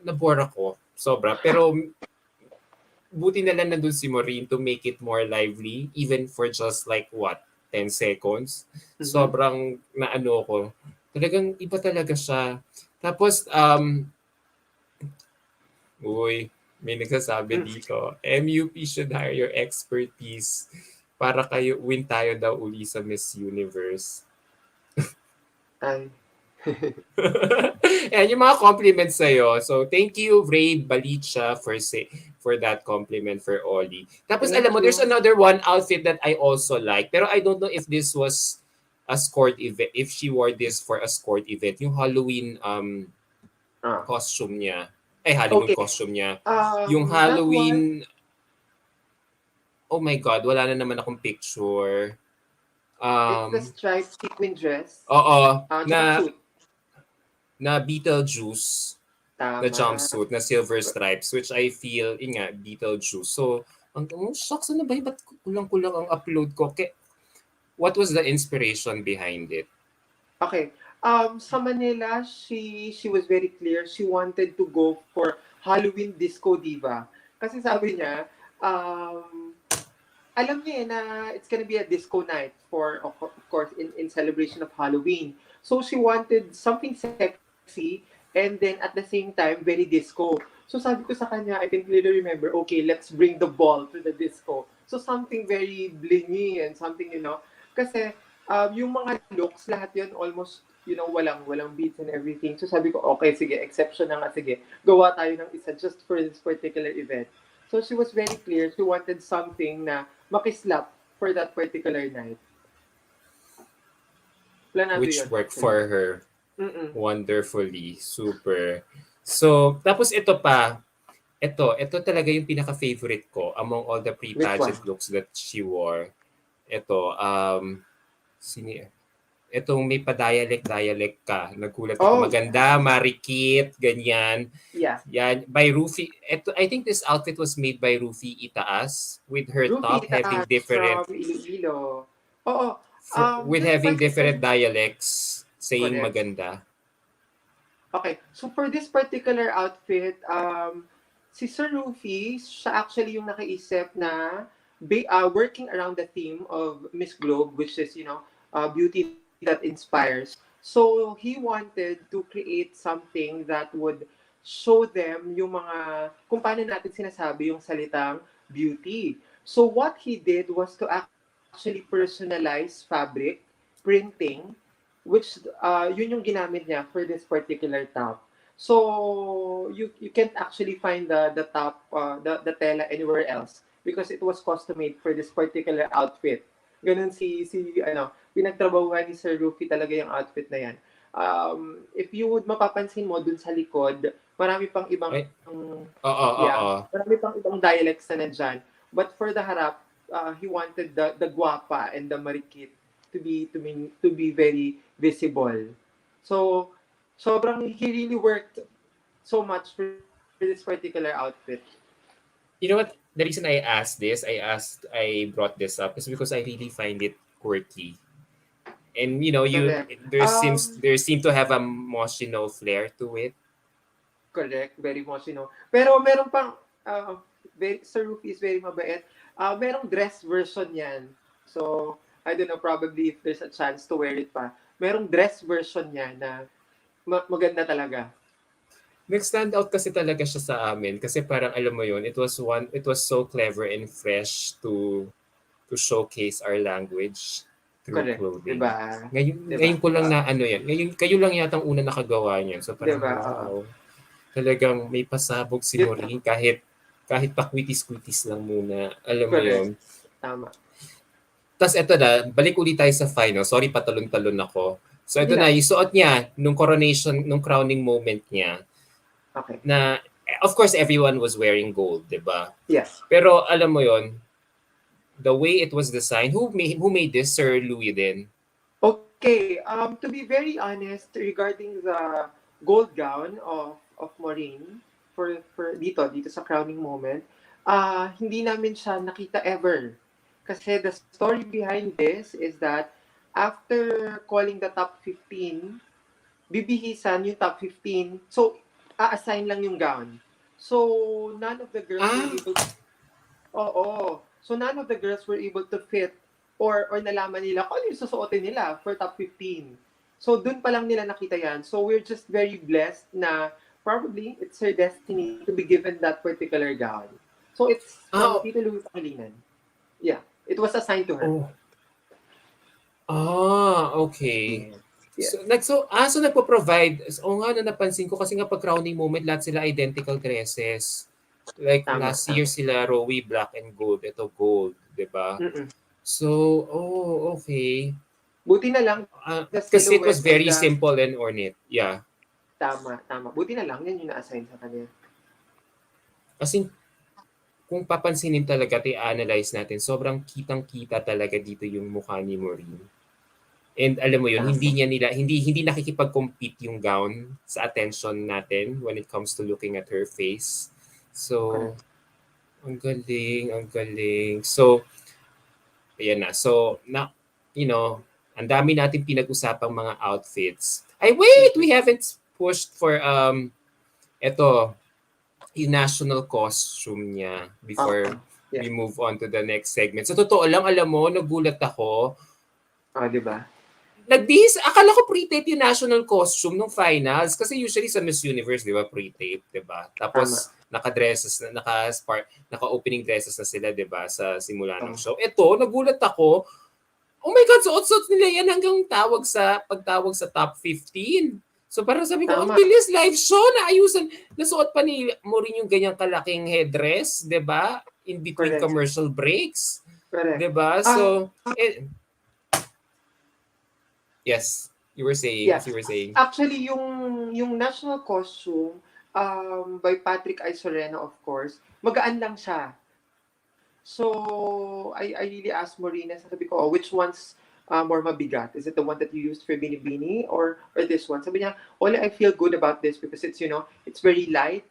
nabore ako. Sobra. Pero buti na lang nandun si Maureen to make it more lively even for just like what 10 seconds. Mhm. Sobrang naano ko. Talagang iba talaga siya. Tapos uy, may nagsasabi Mm. dito, MUP should hire your expertise para kayo win tayo daw uli sa Miss Universe. Ay. And yung mga compliments sa'yo. So, thank you, Ray Balicha, for that compliment for Oli. Tapos, alam Thank mo, there's you. another one outfit that I also like. Pero I don't know if this was a scored event, if she wore this for a scored event. Yung Halloween Ah. costume niya. Ay, Halloween Okay. costume niya. Yung That was Halloween, oh my God, wala na naman akong picture. it's the Um, striped sequin dress. oo, na, Jumpsuit. na Beetlejuice. Na Tama. jumpsuit na silver stripes which I feel, yun nga, Beetlejuice. So, shocks, ano ba yun? Ba't kulang-kulang ang upload ko? What was the inspiration behind it? Okay. Sa Manila, she was very clear. She wanted to go for Halloween Disco Diva. Kasi sabi niya, alam niya na it's gonna be a disco night for, of course, in celebration of Halloween. So she wanted something sexy and then at the same time, very disco. So sabi ko sa kanya, I can clearly remember, okay, let's bring the ball to the disco. So something very blingy and something, kasi yung mga looks, lahat yun almost, walang beats and everything. So sabi ko, okay, sige, exception na nga, sige. Gawa tayo ng isa just for this particular event. So she was very clear. She wanted something na makislap for that particular night. Planado Which yun, worked actually. for her Mm-mm. wonderfully. Super. So, tapos ito pa. Ito talaga yung pinaka-favorite ko among all the Which one? pre-pageant looks that she wore. Ito, sini Itong may pa-dialect-dialect ka. Nagulat ako. Oh, yeah. Maganda, marikit, ganyan. Yeah. Yan, by Rufy. I think this outfit was made by Rufy Itaas with her top Rufi having Taas from different Iloilo. Oo. with This having different particular... dialects saying Correct. maganda. Okay. So for this particular outfit, si Sir Rufy, siya actually yung nakaisip na working around the theme of Miss Globe, which is, beauty that inspires. So he wanted to create something that would show them yung mga, kung paano natin sinasabi yung salitang beauty. So what he did was to actually personalize fabric, printing, which yun yung ginamit niya for this particular top. So you can't actually find the top the tela anywhere else because it was custom made for this particular outfit. Ganun si pinagtrabahuhan ni Sir Rufy talaga yung outfit na yan. If you would mapapansin mo dun sa likod, marami pang ibang Ay, oo, yeah, oo. marami pang ibang dialects na nandyan. But for the harap, he wanted the guapa and the marikit to be very visible. So sobrang he really worked so much for this particular outfit. You know what? The reason I brought this up is because I really find it quirky. And Correct. there seem to have a Moschino flair to it. Correct, very much, Pero meron pang uh, Sir Rufy is very mabait. Merong dress version yan. So, I don't know, probably if there's a chance to wear it pa. Merong dress version yan na maganda talaga. Nag-stand out kasi talaga siya sa amin kasi parang alam mo yun, it was so clever and fresh to showcase our language through Correct. clothing. Diba? Diba? Ngayon ko lang na ano yan. Ngayon, kayo lang yata ang una nakagawa niyan. So parang Diba? Oo. wow. Talagang may pasabog si Yun, Maureen kahit pakwitis-kwitis lang muna. Alam mo correct. yon. Tama. Tapos eto na, balik ulit tayo sa final. Sorry, patalon-talon ako. So Hindi ito na, lang. yung suot niya nung coronation, nung crowning moment niya Okay. na of course everyone was wearing gold, 'di ba? Yes. Pero alam mo yon, the way it was designed, who made this? Sir Louis din. Okay. To be very honest, regarding the gold gown of Maureen for dito sa crowning moment, hindi namin siya nakita ever. Kasi the story behind this is that after calling the top 15, bibihisan yung top 15. So, a-assign lang yung gown. So, none of the girls were Ah, able. Oo. So, none of the girls were able to fit or nalaman nila kung ano yung susuotin nila for top 15. So, dun pa lang nila nakita yan. So, we're just very blessed na probably it's her destiny to be given that particular gown. So, it's from ah, Tito Louis Pangilinan. Yeah. It was assigned to her. oh. Okay. Yes. So, Yes. so nagpo-provide. Oo nga, na napansin ko kasi nga pag crowning moment, lahat sila identical dresses. Like Tama, last year tama. sila Rowie black and gold, ito gold, 'di ba? Mm-mm. So, okay. Buti na lang the Kasi it was silhouette and very the simple and ornate. Yeah. tama, tama. Buti na lang yan yung na-assign sa kanya. Kasi kung papansinin talaga at i-analyze natin, sobrang kitang-kita talaga dito yung mukha ni Maureen. And alam mo yun, Tama. hindi nakikipag-compete yung gown sa attention natin when it comes to looking at her face. So, Correct. ang galing, ang galing. So, ayan na. So, ang dami natin pinag-usapang mga outfits. Ay, wait! We haven't pushed for, eto, yung national costume niya before we Yes. move on to the next segment. Sa totoo lang, alam mo, nagulat ako. Di ba? Akala ko pre-tape yung national costume nung finals. Kasi usually sa Miss Universe, di ba, pre-tape, di ba? Tama. Tapos, naka-opening dresses na sila, di ba, sa simula ng Oh, show. Ito, nagulat ako, oh my God, suot-suot nila yan hanggang pagtawag sa top 15. So parang sabi ko, ang tama. bilis, live show, naayusan. Nasuot pa ni Maureen yung ganyang kalaking headdress, di ba? In between Correct. commercial breaks. Di Correct. ba? Ah, So, yes, yes. you were saying. Actually, yung national costume by Patrick Isorena, of course, magaan lang siya. So, I really asked Marina, sabi ko, oh, which one's more mabigat? Is it the one that you used for Binibini or this one? Sabi niya, Oli, I feel good about this because it's very light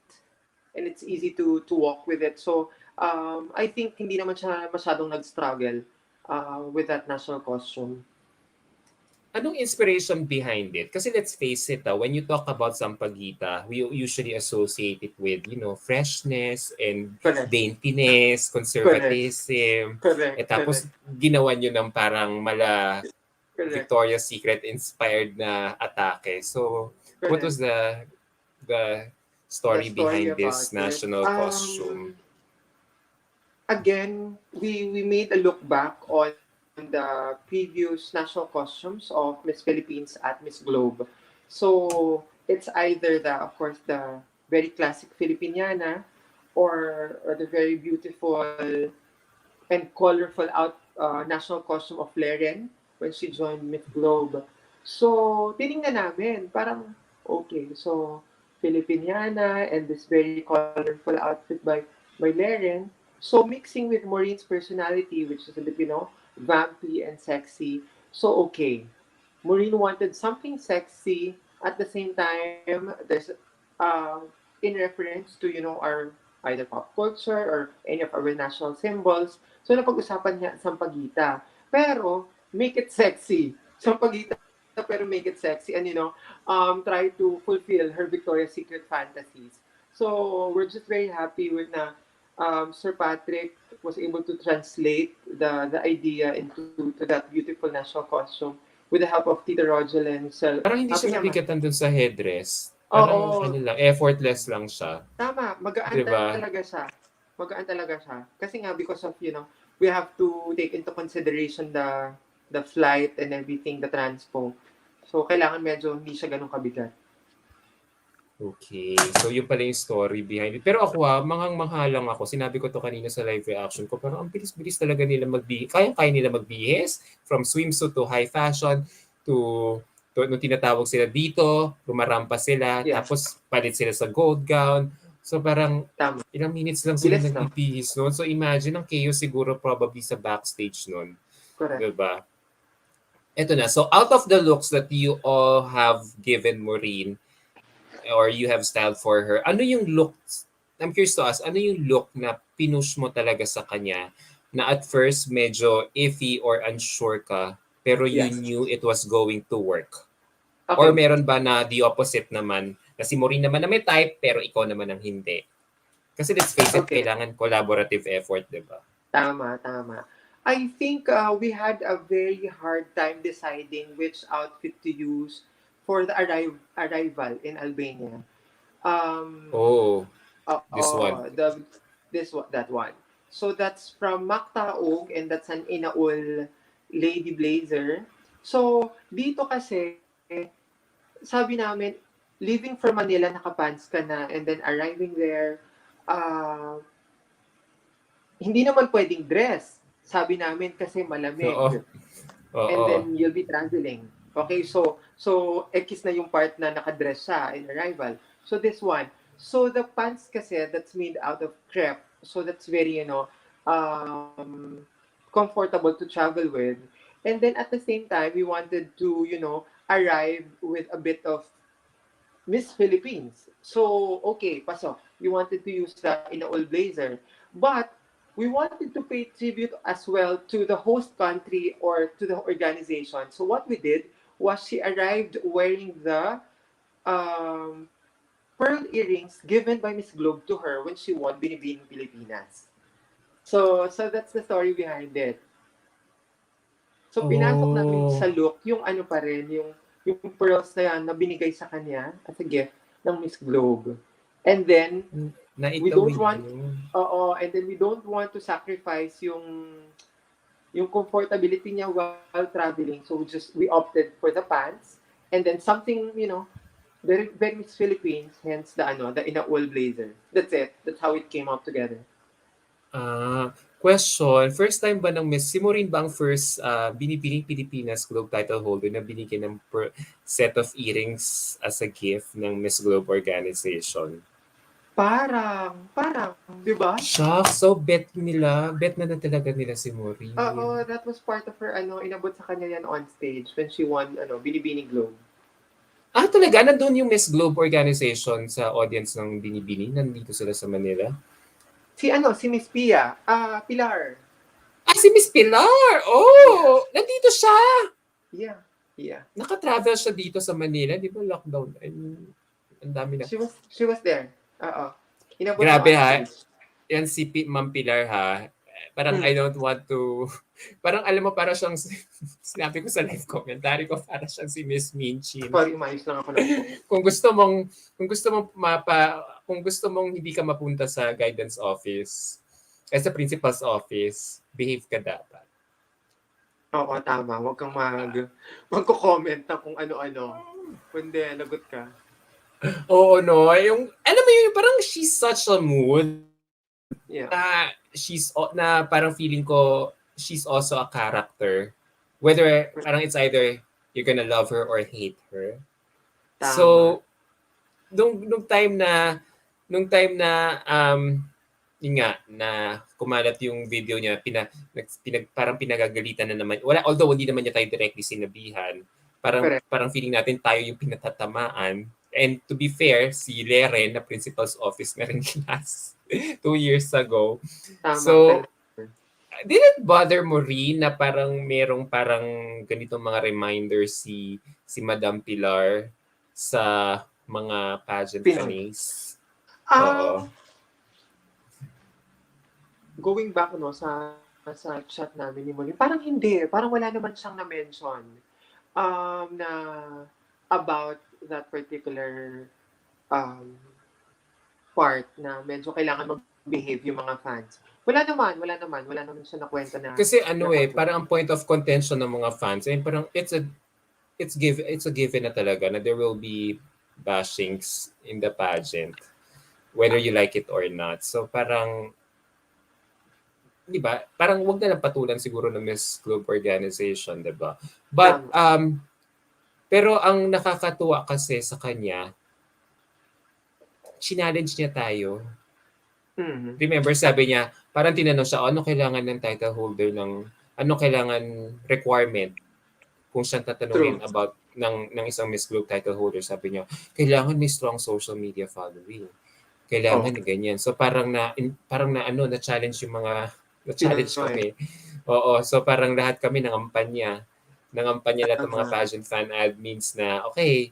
and it's easy to walk with it. So, I think hindi naman siya masyadong nag-struggle with that national costume. Anong inspiration behind it? Kasi let's face it, when you talk about Sampaguita, we usually associate it with, freshness and Correct. daintiness, Correct. conservatism. Tapos Correct. ginawa nyo ng parang mala Correct. Victoria's Secret inspired na atake. So, what Correct. was the The story story behind about this it. national costume? Again, we made a look back on the previous national costumes of Miss Philippines at Miss Globe. So it's either of course, the very classic Filipiniana or the very beautiful and colorful national costume of Leren when she joined Miss Globe. So, tiningnan namin, parang, okay, so, Filipiniana and this very colorful outfit by Leren. So, mixing with Maureen's personality, which is a bit, vampy and sexy. So, okay. Maureen wanted something sexy. At the same time, there's in reference to, our either pop culture or any of our national symbols. So, napag-usapan niya ang Sampaguita. Pero, make it sexy. Sampaguita, pero make it sexy. And, try to fulfill her Victoria's Secret fantasies. So we're just very happy with na Sir Patrick was able to translate the idea into to that beautiful national costume with the help of Tita Rogelyn. So Parang hindi happy siya naman. nabigatan dun sa headdress. Parang Oo, ano lang, effortless lang siya. tama. 'Di Magaan ba? talaga siya. Magaan talaga siya. Kasi nga because of, we have to take into consideration the flight and everything, the transpo. So kailangan medyo hindi siya ganun kabigat. Okay. So, yun pala yung story behind it. Pero ako manghang-mangha lang ako. Sinabi ko to kanina sa live reaction ko. Parang ang bilis-bilis talaga nila magbihis. Kaya nila magbihis. From swimsuit to high fashion to nung tinatawag sila dito, rumarampa sila, Yes, tapos palit sila sa gold gown. So, parang tama. ilang minutes lang sila Bilis, no? nagbibihis noon. So, imagine ang chaos siguro probably sa backstage noon. Correct. Diba? Eto na. So, out of the looks that you all have given Maureen, or you have styled for her, ano yung look, I'm curious to ask, ano yung look na pinush mo talaga sa kanya na at first medyo iffy or unsure ka, pero you Yes. knew it was going to work? Or Okay. meron ba na the opposite naman, na si Maureen naman na may type, pero ikaw naman ang hindi? Kasi let's face it, Okay. kailangan collaborative effort, di ba? Tama, tama. I think we had a very hard time deciding which outfit to use for the arrival in Albania. Um, Oh, this one. that one. So that's from Mactaog and that's an Inaul lady blazer. So dito kasi sabi namin leaving from Manila nakapants ka na and then arriving there uh, hindi naman pwedeng dress. Sabi namin kasi Oo, malamig. And oo. then you'll be traveling. Okay, so X na yung part na nakadress siya in arrival. So this one. So the pants kasi that's made out of crepe. So that's very, comfortable to travel with. And then at the same time, we wanted to, arrive with a bit of Miss Philippines. So, okay, pasok. We wanted to use the Inaol blazer. But we wanted to pay tribute as well to the host country or to the organization. So what we did was she arrived wearing the um, pearl earrings given by Miss Globe to her when she won Binibining Pilipinas. So that's the story behind it. So pinasok namin Oh, sa look yung ano pa rin, yung pearls na yan na binigay sa kanya as a gift ng Miss Globe. And then we don't naitawid want yun. and then we don't want to sacrifice yung comfortability niya while traveling. So we opted for the pants and then something, very very Miss Philippines, hence the Inaul blazer. That's it. That's how it came out together. Question, first time ba ng Miss si Maureen ba ang first, binibining Pilipinas Globe title holder na binigyan ng set of earrings as a gift ng Miss Globe organization? Parang, 'di ba? Shucks, so bet na talaga nila si Maureen. That was part of her, inabot sa kanya yan on stage when she won, Binibining Globe. Talaga nandun yung Miss Globe organization sa audience ng Binibini? Nandito sila sa Manila? Si Miss Pia, Pilar. Si Miss Pilar! Yeah, Oh! Nandito siya! yeah, yeah. Naka-travel siya dito sa Manila. Di ba lockdown? I mean, ang dami na. She was there. Oo. Inabot niya Grabe on ha. stage. Yan si Ma'am Pilar ha. Parang Hmm. I don't want to... Parang alam mo, para siyang... Sinabi ko sa live commentary ko, para siyang si Miss Minchin. Sorry, umayos lang ako ng po. Kung gusto mong... Kung gusto mong hindi ka mapunta sa guidance office, sa principal's office, behave ka dapat. Oo, tama. Huwag kang magko-comment na kung ano-ano. Kundi, lagot ka. Oo, no. Yung, alam mo yun, parang she's such a mood Yeah. na parang feeling ko she's also a character. Whether parang it's either you're gonna love her or hate her. Tama. So, nung time na yun nga na kumalat yung video niya, parang pinagagalitan na naman. Wala, although hindi naman niya tayo directly sinabihan. Parang Correct. parang feeling natin tayo yung pinatatamaan. And to be fair, si Leren na principal's office na rin class 2 years ago. Tama. So, did it bother Maureen na parang merong parang ganitong mga reminders si Madam Pilar sa mga pageant Pinoy. canés? Oo. Going back no sa chat namin ni Molly, parang hindi, parang wala naman siyang na-mention na about that particular um, part na medyo kailangan mag-behave yung mga fans. Wala naman siya nakwento Kasi na ano ganun. parang ang point of contention ng mga fans, parang it's a given na talaga na there will be bashings in the pageant, whether you like it or not. So parang, di ba, parang wag na lang patulan siguro ng Miss Globe organization, di ba? But, Tama. pero ang nakakatuwa kasi sa kanya, challenge niya tayo. Mm-hmm. Remember, sabi niya, parang tinanong siya, ano kailangan ng title holder ano kailangan requirement kung siyang tatanungin True. about ng isang Miss Globe title holder, sabi niya, kailangan may strong social media following. Kailangan Oh, ni ganyan. So na challenge yung mga na challenge Pinoy. kami. Oo, so parang lahat kami nangampanya. Nangampanya lahat ng mga Tama. pageant fan admins na okay,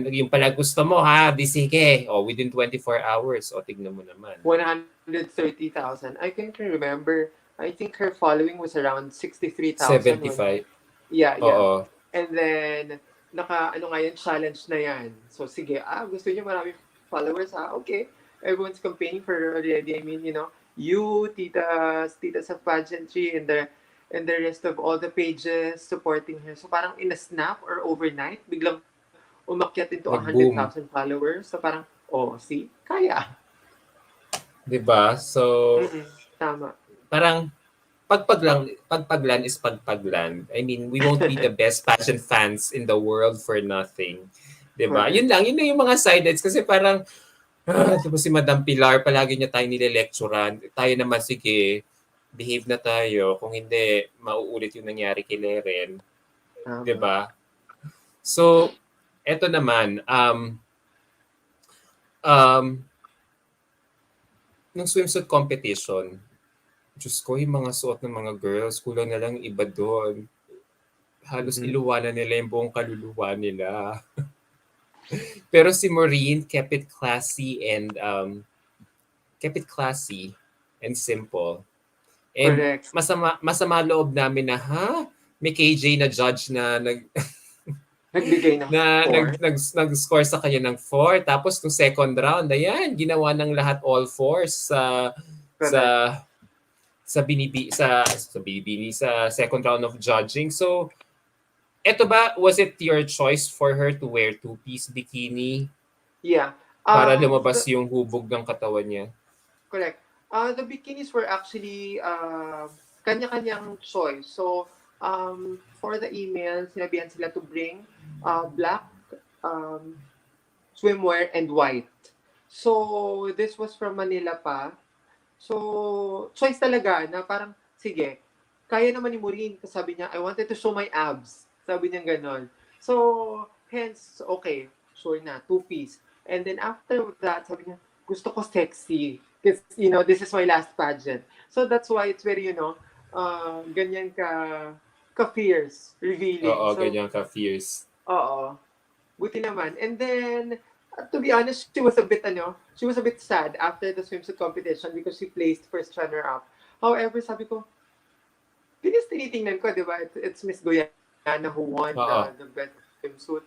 yung pala gusto mo ha, di sige. O within 24 hours, o tignan mo naman. 130,000. I can remember. I think her following was around 63,000 when 75. yeah. Oo. And then ano nga yung challenge na yan. So sige, gusto niyo maraming followers Okay. Everyone's campaigning for her already. I mean, you, titas of pageantry, and the rest of all the pages supporting her. So parang in a snap or overnight, biglang umakyat into Nag-boom. 100,000 followers. So parang, see, kaya. 'Di ba? So Tama. parang pagpaglan is pagpaglan. I mean, we won't be the best pageant fans in the world for nothing. 'Di ba? Correct. Yun lang yung mga sidelights kasi parang tapos si Madam Pilar palagi niya tayo nile-lecturean. Tayo naman sige, behave na tayo. Kung hindi, mauulit yung nangyari kay Leren. 'Di Tama. ba? So, eto naman, um, nung swimsuit competition, Diyos ko, yung mga suot ng mga girls, kulang na lang iba doon. Halos Mm-hmm. iluwanan nila yung buong kaluluwa nila. Pero si Maureen kept it classy and simple. And Correct. masama loob namin na may KJ na judge na Nagbigay ng four. nag-score sa kanya ng 4 tapos nung second round ayan ginawa ng lahat all fours sa Correct. sa second round of judging. So eto ba, was it your choice for her to wear two-piece bikini Yeah. para lumabas The yung hubog ng katawan niya? Correct. The bikinis were actually kanya-kanyang choice. So, for the email, sinabihan sila to bring black um, swimwear and white. So, this was from Manila pa. So, choice talaga na parang, sige, kaya naman ni Maureen. Sabi niya, I wanted to show my abs. Sabi niya ganon. So, hence, okay, sure na, two-piece. And then after that, sabi niya, gusto ko sexy. Because, this is my last pageant. So, that's why it's very, ganyan ka-fierce, revealing. Oo, So, ganyan ka-fierce. oo. Buti naman. And then, to be honest, she was a bit sad after the swimsuit competition because she placed first runner-up. However, sabi ko, tinitingnan ko, di ba? It's Miss Guyana who won Oo. the best swimsuit.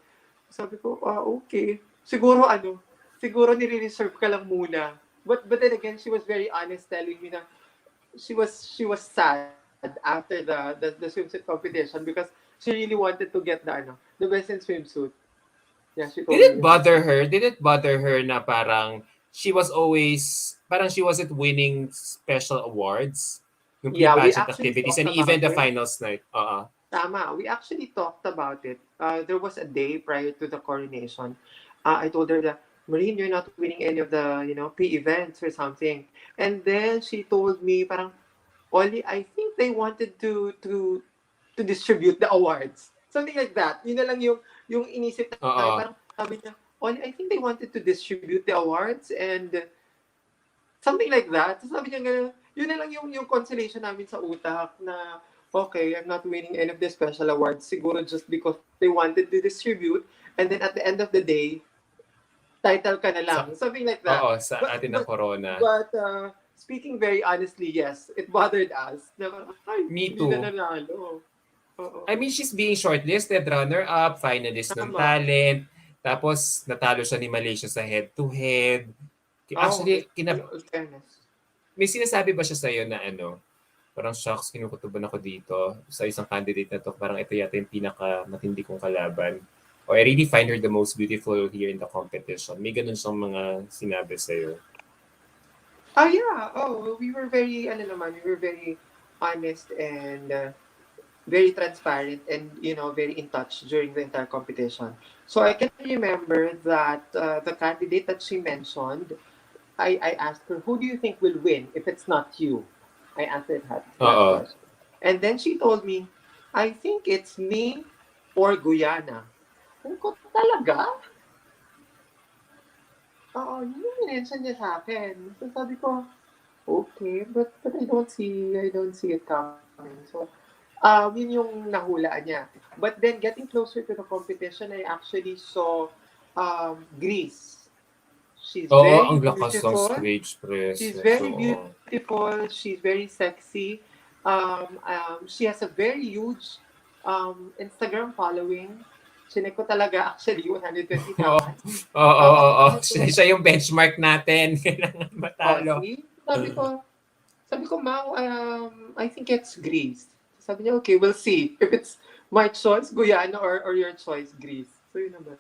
Sabi ko, okay. Siguro nire-reserve ka lang muna. But then again, she was very honest telling me na she was sad after the swimsuit competition because she really wanted to get the best in swimsuit. Yeah, she told me that. Did it bother her na parang she wasn't winning special awards yung Yeah, we pre-pageant actually activities talked and even about the it. finals night? Oo. Tama, we actually talked about it. There was a day prior to the coronation. I told her that, Marine, you're not winning any of the, pre-events or something. And then she told me, parang, Oli, I think they wanted to distribute the awards. Something like that. Yun na lang yung inisip namin. Oo. Parang sabi niya, Oli, I think they wanted to distribute the awards and something like that. So sabi niya gano'n, yun na lang yung consolation namin sa utak na, okay, I'm not winning any of the special awards. Siguro just because they wanted to distribute. And then at the end of the day, title ka na Sa lang, something like oo, that. sa But atin ng but corona. but speaking very honestly, yes, it bothered us. Na parang, ay, Me hindi na too. nanalo. I Oo. mean, she's being shortlisted, runner-up, finalist ng Tama. talent. Tapos, natalo siya ni Malaysia sa head-to-head. Oh, Actually, fairness. may sinasabi ba siya sa'yo na ano, parang shocks, kinukutuban ako dito sa isang candidate na to. Parang ito yata yung pinaka-matindi kong kalaban. Or I really find her the most beautiful here in the competition. May ganun siyang mga sinabi sa'yo. Oh yeah. Oh, we were very, ano naman, we were very honest and very transparent and very in touch during the entire competition. So I can remember that the candidate that she mentioned, I asked her, who do you think will win if it's not you? I answered that Oo. question. And then she told me, I think it's me or Guyana. Sabi ko, talaga? Oo, yun yung minention niya sa akin. So sabi ko, okay, but I don't see it coming. So, yun yung nahulaan niya. But then, getting closer to the competition, I actually saw Greece. She's Oo, very ang lakas ng beautiful. stage She's presence. very Oo. beautiful. She's very sexy. She has a very huge Instagram following. Chinek ko talaga actually Oo, 120,000. oo, oo. So, Siya yung benchmark natin. Kailangan oh, matalo. see? Sabi ko, Ma, I think it's Greece. Sabi niya, okay, we'll see. If it's my choice, Guyana, or your choice, Greece. So, yun naman.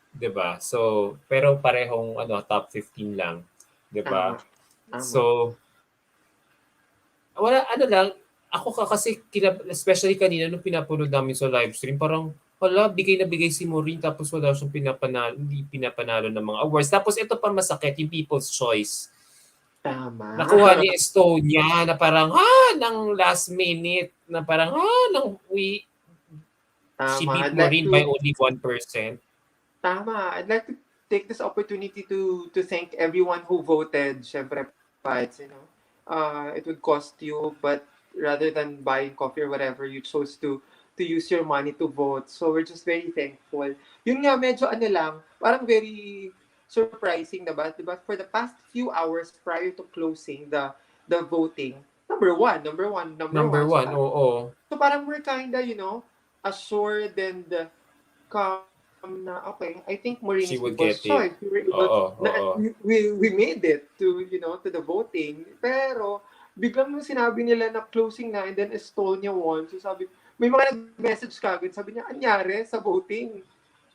'Di ba? So, pero parehong ano, top 15 lang, 'di ba? Tama. Tama. So, wala ano lang, ako kasi especially kanina nung pinapanood namin sa live stream, parang hala, bigay na bigay si Maureen tapos wala siyang pinapanalo, hindi pinapanalo ng mga awards. Tapos ito pa masakit, yung People's Choice. Tama. Nakuha ni Estonia na parang, ng last minute, na parang, she Tama. beat I'd like Maureen by to, only 1%. tama. I'd like to take this opportunity to thank everyone who voted. Syempre, pa, it would cost you, but rather than buying coffee or whatever, you chose to use your money to vote. So we're just very thankful. Yun nga, medyo ano lang, parang very surprising, diba? Diba? For the past few hours prior to closing the voting, number one, number one, number Number one. one, oo. So parang we're kinda, assured and calm na, okay, I think Maureen is She people's would choice. get We it. were able, Oo, na, oo. we made it to the voting. Pero, biglang nung sinabi nila na closing na and then Estonia won. So sabi, may mga nag-message kagad, sabi niya, anyari sa voting?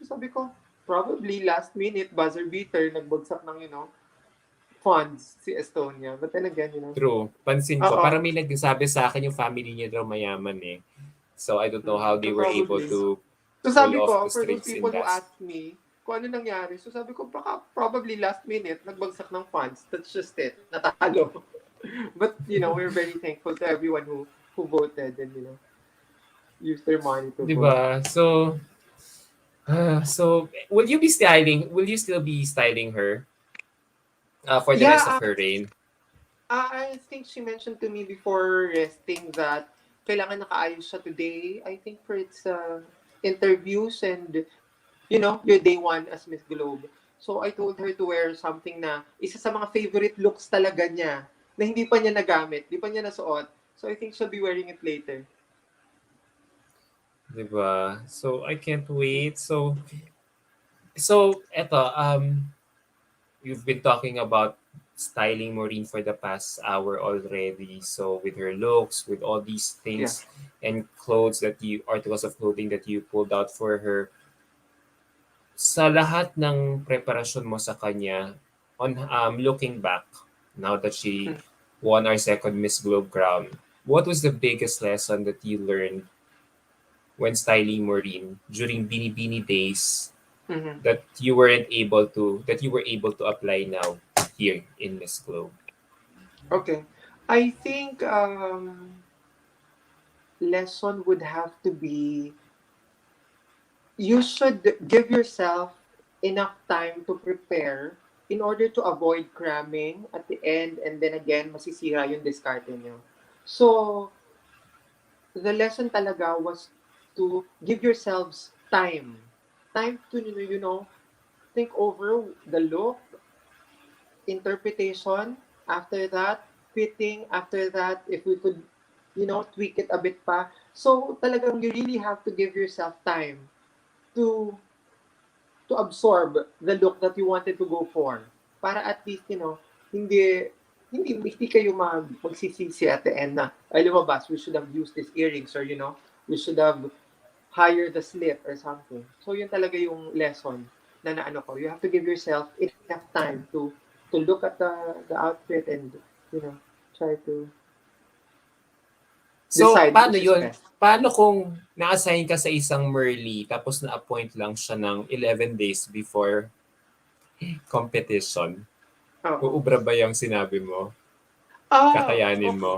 So sabi ko, probably last minute, buzzer beater, nagbagsak ng, funds si Estonia. But then again, True. Pansin ko, oo. parang may nagsasabi sa akin yung family niya daw mayaman eh. So I don't know how they So were able probably. to So pull sabi off the ko, for those strings in people who last. asked me kung ano nangyari, so sabi ko, baka probably last minute, nagbagsak ng funds. That's just it. Natalo. But, we're very thankful to everyone who voted and, used their money to 'Di vote. ba? So will you still be styling her for the rest of Yeah, her reign? I think she mentioned to me before resting that kailangan nakaayos siya today. I think for its interviews and, your day one as Miss Globe. So I told her to wear something na isa sa mga favorite looks talaga niya na hindi pa niya nagamit, hindi pa niya nasuot. So I think she'll be wearing it later. 'Di ba? So I can't wait. So eto, you've been talking about styling Maureen for the past hour already. So with her looks, with all these Yeah. things and clothes that articles of clothing that you pulled out for her, sa lahat ng preparasyon mo sa kanya, looking back, now that she won our second Miss Globe crown, what was the biggest lesson that you learned when styling Maureen during Bini days Mm-hmm. that you were able to apply now here in Miss Globe? Okay. I think lesson would have to be you should give yourself enough time to prepare in order to avoid cramming at the end and then again masisira yung discard nyo. So, the lesson talaga was to give yourselves time. Time to, think over the look, interpretation, after that, fitting, after that, if we could, tweak it a bit pa. So, talagang you really have to give yourself time to to absorb the look that you wanted to go for. Para at least, hindi hindi kayo magsisisi at the end na, ay lumabas, we should have used these earrings or, we should have hired the slit or something. So, yun talaga yung lesson na naano ko. You have to give yourself enough time to look at the outfit and, you know, try to So, decide paano which is yun? best. Paano kung na-assign ka sa isang Merly tapos na-appoint lang siya ng 11 days before competition? Oo. Uubra ba yung sinabi mo? Kakayanin Okay. mo?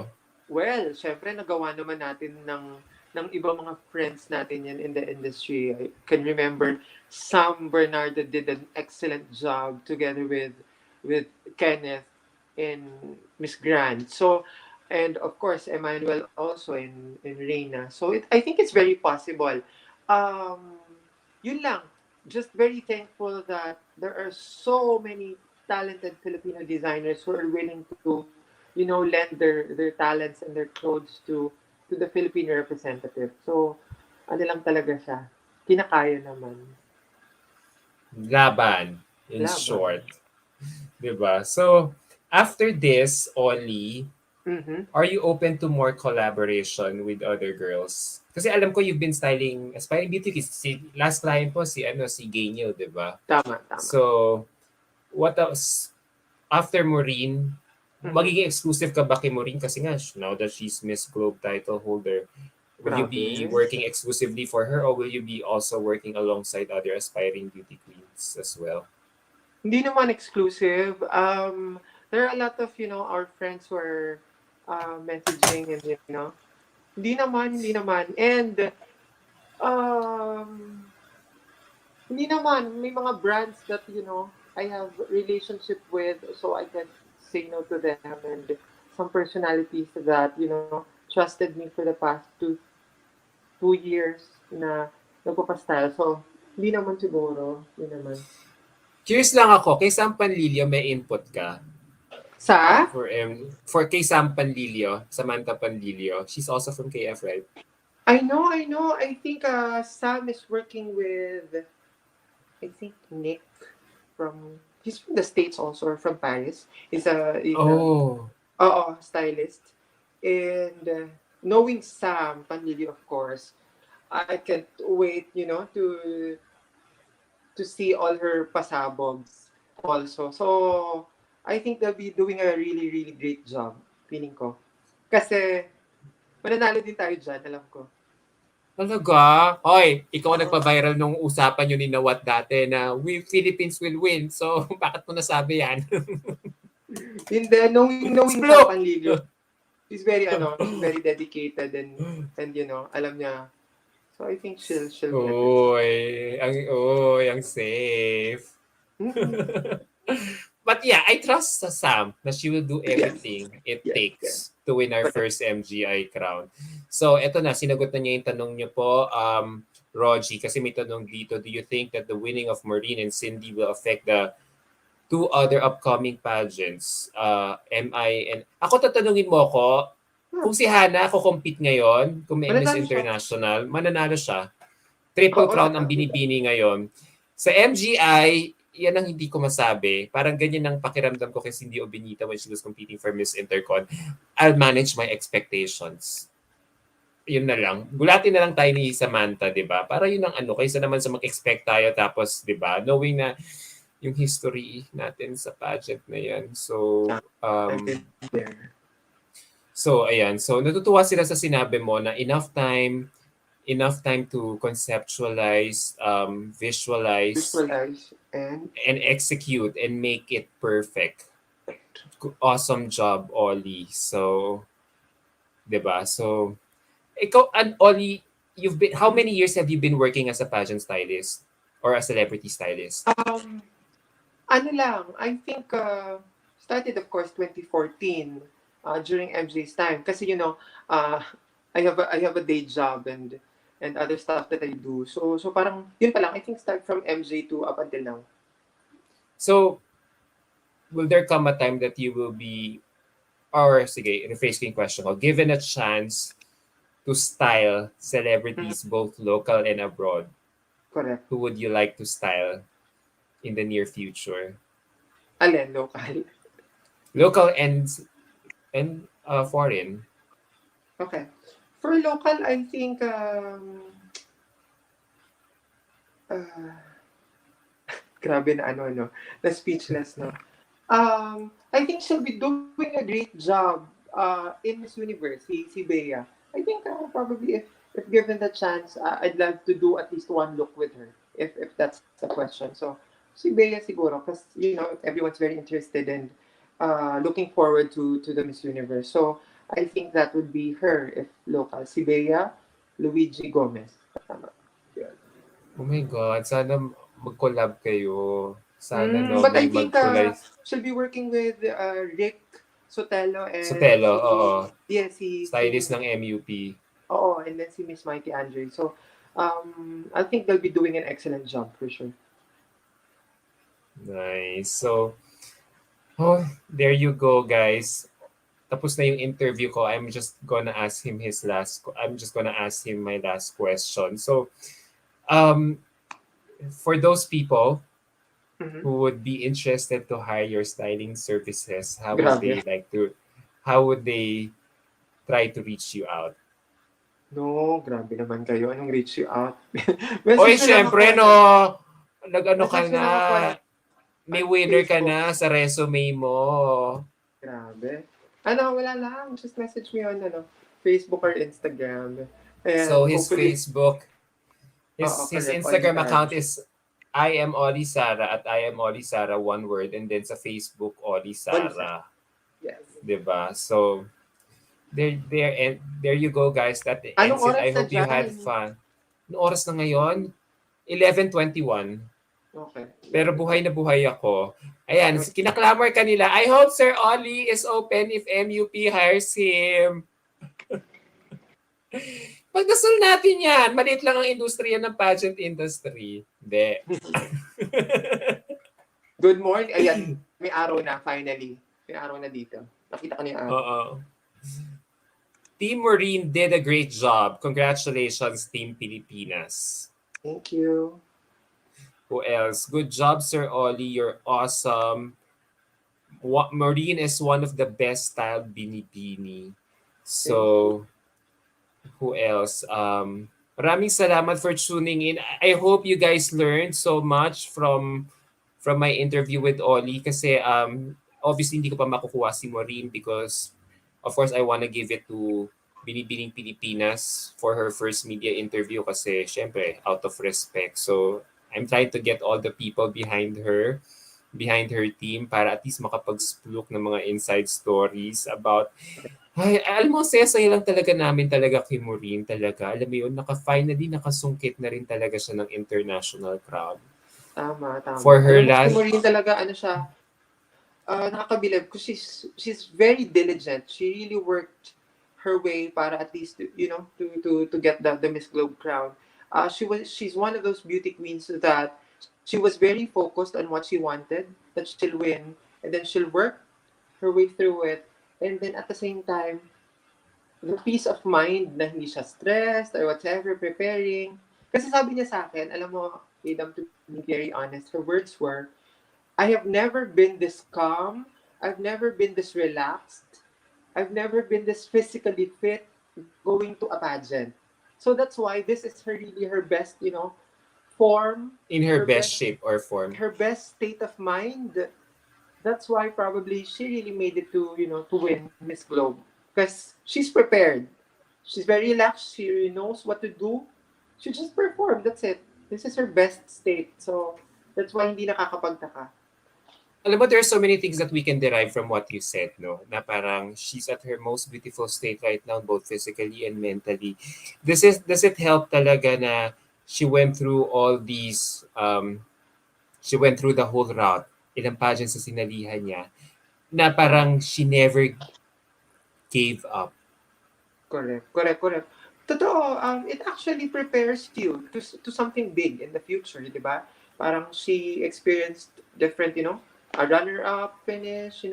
Well, syempre nagawa naman natin ng ibang mga friends natin yan in the industry. I can remember Sam Bernardo did an excellent job together with Kenneth in Miss Grand. So, and of course Emmanuel also in Reina. So I think it's very possible. Um, Yun lang. Just very thankful that there are so many talented Filipino designers who are willing to lend their talents and their clothes to the Filipino representative. So, ano lang talaga siya. Kinakaya naman. Laban, in Laban. short. 'Di ba? So, after this, Oli, Mm-hmm. are you open to more collaboration with other girls? Kasi alam ko you've been styling Aspiring Beauty. Si, last client po, si Gainyo, 'di ba? Tama, tama. So, what else? After Maureen, Mm-hmm. magiging exclusive ka ba kay Maureen? Kasi nga, now that she's Miss Globe title holder, will you be Grabe. working exclusively for her or will you be also working alongside other aspiring beauty queens as well? Hindi naman exclusive. There are a lot of, our friends who are messaging and, hindi naman. And, um, hindi naman. May mga brands that, I have relationship with, so I can say no to them. And some personalities that, trusted me for the past 2 years na nagpapastyle. So, hindi naman siguro. Hindi naman. Curious lang ako, kay Sam Panlilio may input ka? Sa? For kay Sam Panlilio, Samantha Panlilio, she's also from KF, right? I know, I know. I think Sam is working with, I think, Nick he's from the States also, or from Paris. Oh, Stylist. And knowing Sam Panlili, of course, I can't wait, to see all her pasabogs also. So, I think they'll be doing a really, really great job, feeling ko. Kasi, mananalo din tayo dyan, alam ko. talaga? Hoy, ikaw ang Oo. nagpa-viral nung usapan yun ni Nawat dati na we Philippines will win. So, bakit mo nasabi yan? Hindi, knowing Sam Explode! Panlilio, she's very dedicated and alam niya. So I think she'll get it. Ang safe. Mm-mm. But yeah, I trust sa Sam na she will do Yes. everything it Yes. Yes. takes to win our Correct. first MGI crown. So, eto na, sinagot na niya yung tanong niyo po, Rogie, kasi may tanong dito, do you think that the winning of Maureen and Cindy will affect the two other upcoming pageants? MI and... Ako tatanungin mo ko, Hmm. kung si Hana ako compete ngayon, kung may Miss Mananalo siya. International, mananalo siya. Triple Oo, crown ang binibini ngayon. Sa MGI, yan ang hindi ko masabi. Parang ganyan ang pakiramdam ko kay Cindy Obenita when she was competing for Miss Intercon. I'll manage my expectations. Yun na lang. Gulatin na lang tayo ni Samantha, di ba? Para yun ang ano, kaysa naman sa mag-expect tayo tapos, di ba, knowing na yung history natin sa pageant na yan. So, I've been there. ayan. So, natutuwa sila sa sinabi mo na enough time to conceptualize, visualize, Visualize and and execute and make it perfect. Awesome job, Oli. So, 'di ba? So, ikaw and Oli, how many years have you been working as a pageant stylist or a celebrity stylist? ano lang, I think started of course 2014 during MJ's time kasi uh, I have a day job and other stuff that I do. So parang yun pa lang I think start from MJ to up until now. So, will there come a time that you will be, or sige, rephrasing question ko, given a chance to style celebrities Mhm. both local and abroad, Correct. who would you like to style in the near future? Alin, local. Local and foreign. Okay. For local, I think, uh, grabe na ano, no? Na speechless, no? I think she'll be doing a great job in Miss Universe, si Bea. I think probably if given the chance, I'd love to do at least one look with her, if that's the question. So, si Bea siguro, because, everyone's very interested and looking forward to the Miss Universe. So, I think that would be her if local. Si Bea, Luigi Gomez. Tama. Yun. Oh my God, sana mag-collab kayo. Sana no, But may I think magkulay. she'll be working with Rick Sotelo and Sotelo, oo. yeah, si Stylist ng MUP. and then si Miss Mighty Andre. So, I think they'll be doing an excellent job for sure. Nice. So, oh, there you go, guys. Tapos na yung interview ko. I'm just gonna ask him my last question. So, um, for those people Mm-hmm. who would be interested to hire your styling services, Grabe. how would they try to reach you out? No, grabe naman kayo. Anong reach you out? Message Oy, nyo lang ako, syempre no, nag-ano ka Message nyo na, lang ako may on winner ka Facebook. na sa resume mo. Grabe. Wala lang. Just message me on Facebook or Instagram. So And his hopefully, Facebook, his correct. Oli Instagram account Saras. is I am Oli Sara at I am Oli Sara one word and then sa Facebook Oli Oli Saras. Sara, Yes. 'di ba? So there you go guys. That Anong ends it. I oras na hope you had dyan? fun. Ano oras na ngayon? 11:21. Okay. Pero buhay na buhay ako. Ayan, Okay. kinaklamor kanila. I hope Sir Oli is open if MUP hires him. Pagdasal natin yan. Maliit lang ang industriya ng pageant industry. Hindi. Good morning. Ayan, may araw na finally. May araw na dito. Nakita ko na yung araw. Oo. Team Maureen did a great job. Congratulations, Team Pilipinas. Thank you. Who else? Good job, Sir Oli. You're awesome. Maureen is one of the best styled binibini. Thank you. So, who else? Maraming salamat for tuning in. I hope you guys learned so much from my interview with Oli kasi obviously hindi ko pa makukuha si Maureen because of course I wanna give it to Binibining Pilipinas for her first media interview kasi syempre out of respect. So I'm trying to get all the people behind her team para at least makapag-splook ng mga inside stories about ay, alam mo, saya-saya lang talaga namin talaga kay Maureen talaga. Alam mo yun, finally nakasungkit na rin talaga siya ng international crowd. Tama, For tama. her Alam mo, si last, Maureen talaga, siya, nakakabilib because she's very diligent. She really worked her way para at least to get the Miss Globe crown. She's one of those beauty queens that she was very focused on what she wanted, that she'll win, and then she'll work her way through it, and then at the same time, the peace of mind na hindi siya stressed or whatever preparing. Kasi sabi niya sa akin, alam mo, Adam, to be very honest, her words were, I have never been this calm. I've never been this relaxed. I've never been this physically fit going to a pageant. So that's why this is really her best, form, in her her best best shape or form. her best state of mind. That's why probably she really made it to win Miss Globe because she's prepared. She's very relaxed. She really knows what to do. She just performed. That's it. This is her best state. So that's why hindi nakakapagtaka. Alam mo, there's so many things that we can derive from what you said, no? Na parang she's at her most beautiful state right now, both physically and mentally. Does it help talaga na she went through all these, she went through the whole route, ilang pageants sa sinalihan niya, na parang she never gave up. Correct, correct, correct. Totoo, it actually prepares you to something big in the future, di ba? Parang she experienced different, a runner-up finish,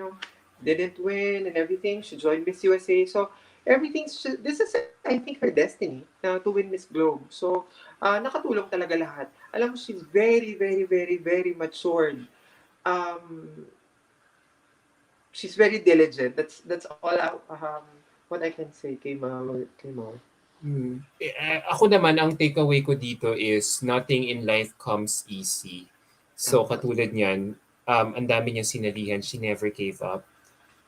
didn't win and everything. She joined Miss USA. So, this is, I think, her destiny na to win Miss Globe. So, nakatulong talaga lahat. Alam mo, she's very, very, very, very matured. Um, she's very diligent. That's all what I can say kay Mau. Ako naman, ang takeaway ko dito is nothing in life comes easy. So Tama. katulad niyan, ang dami niyang sinalihan, she never gave up.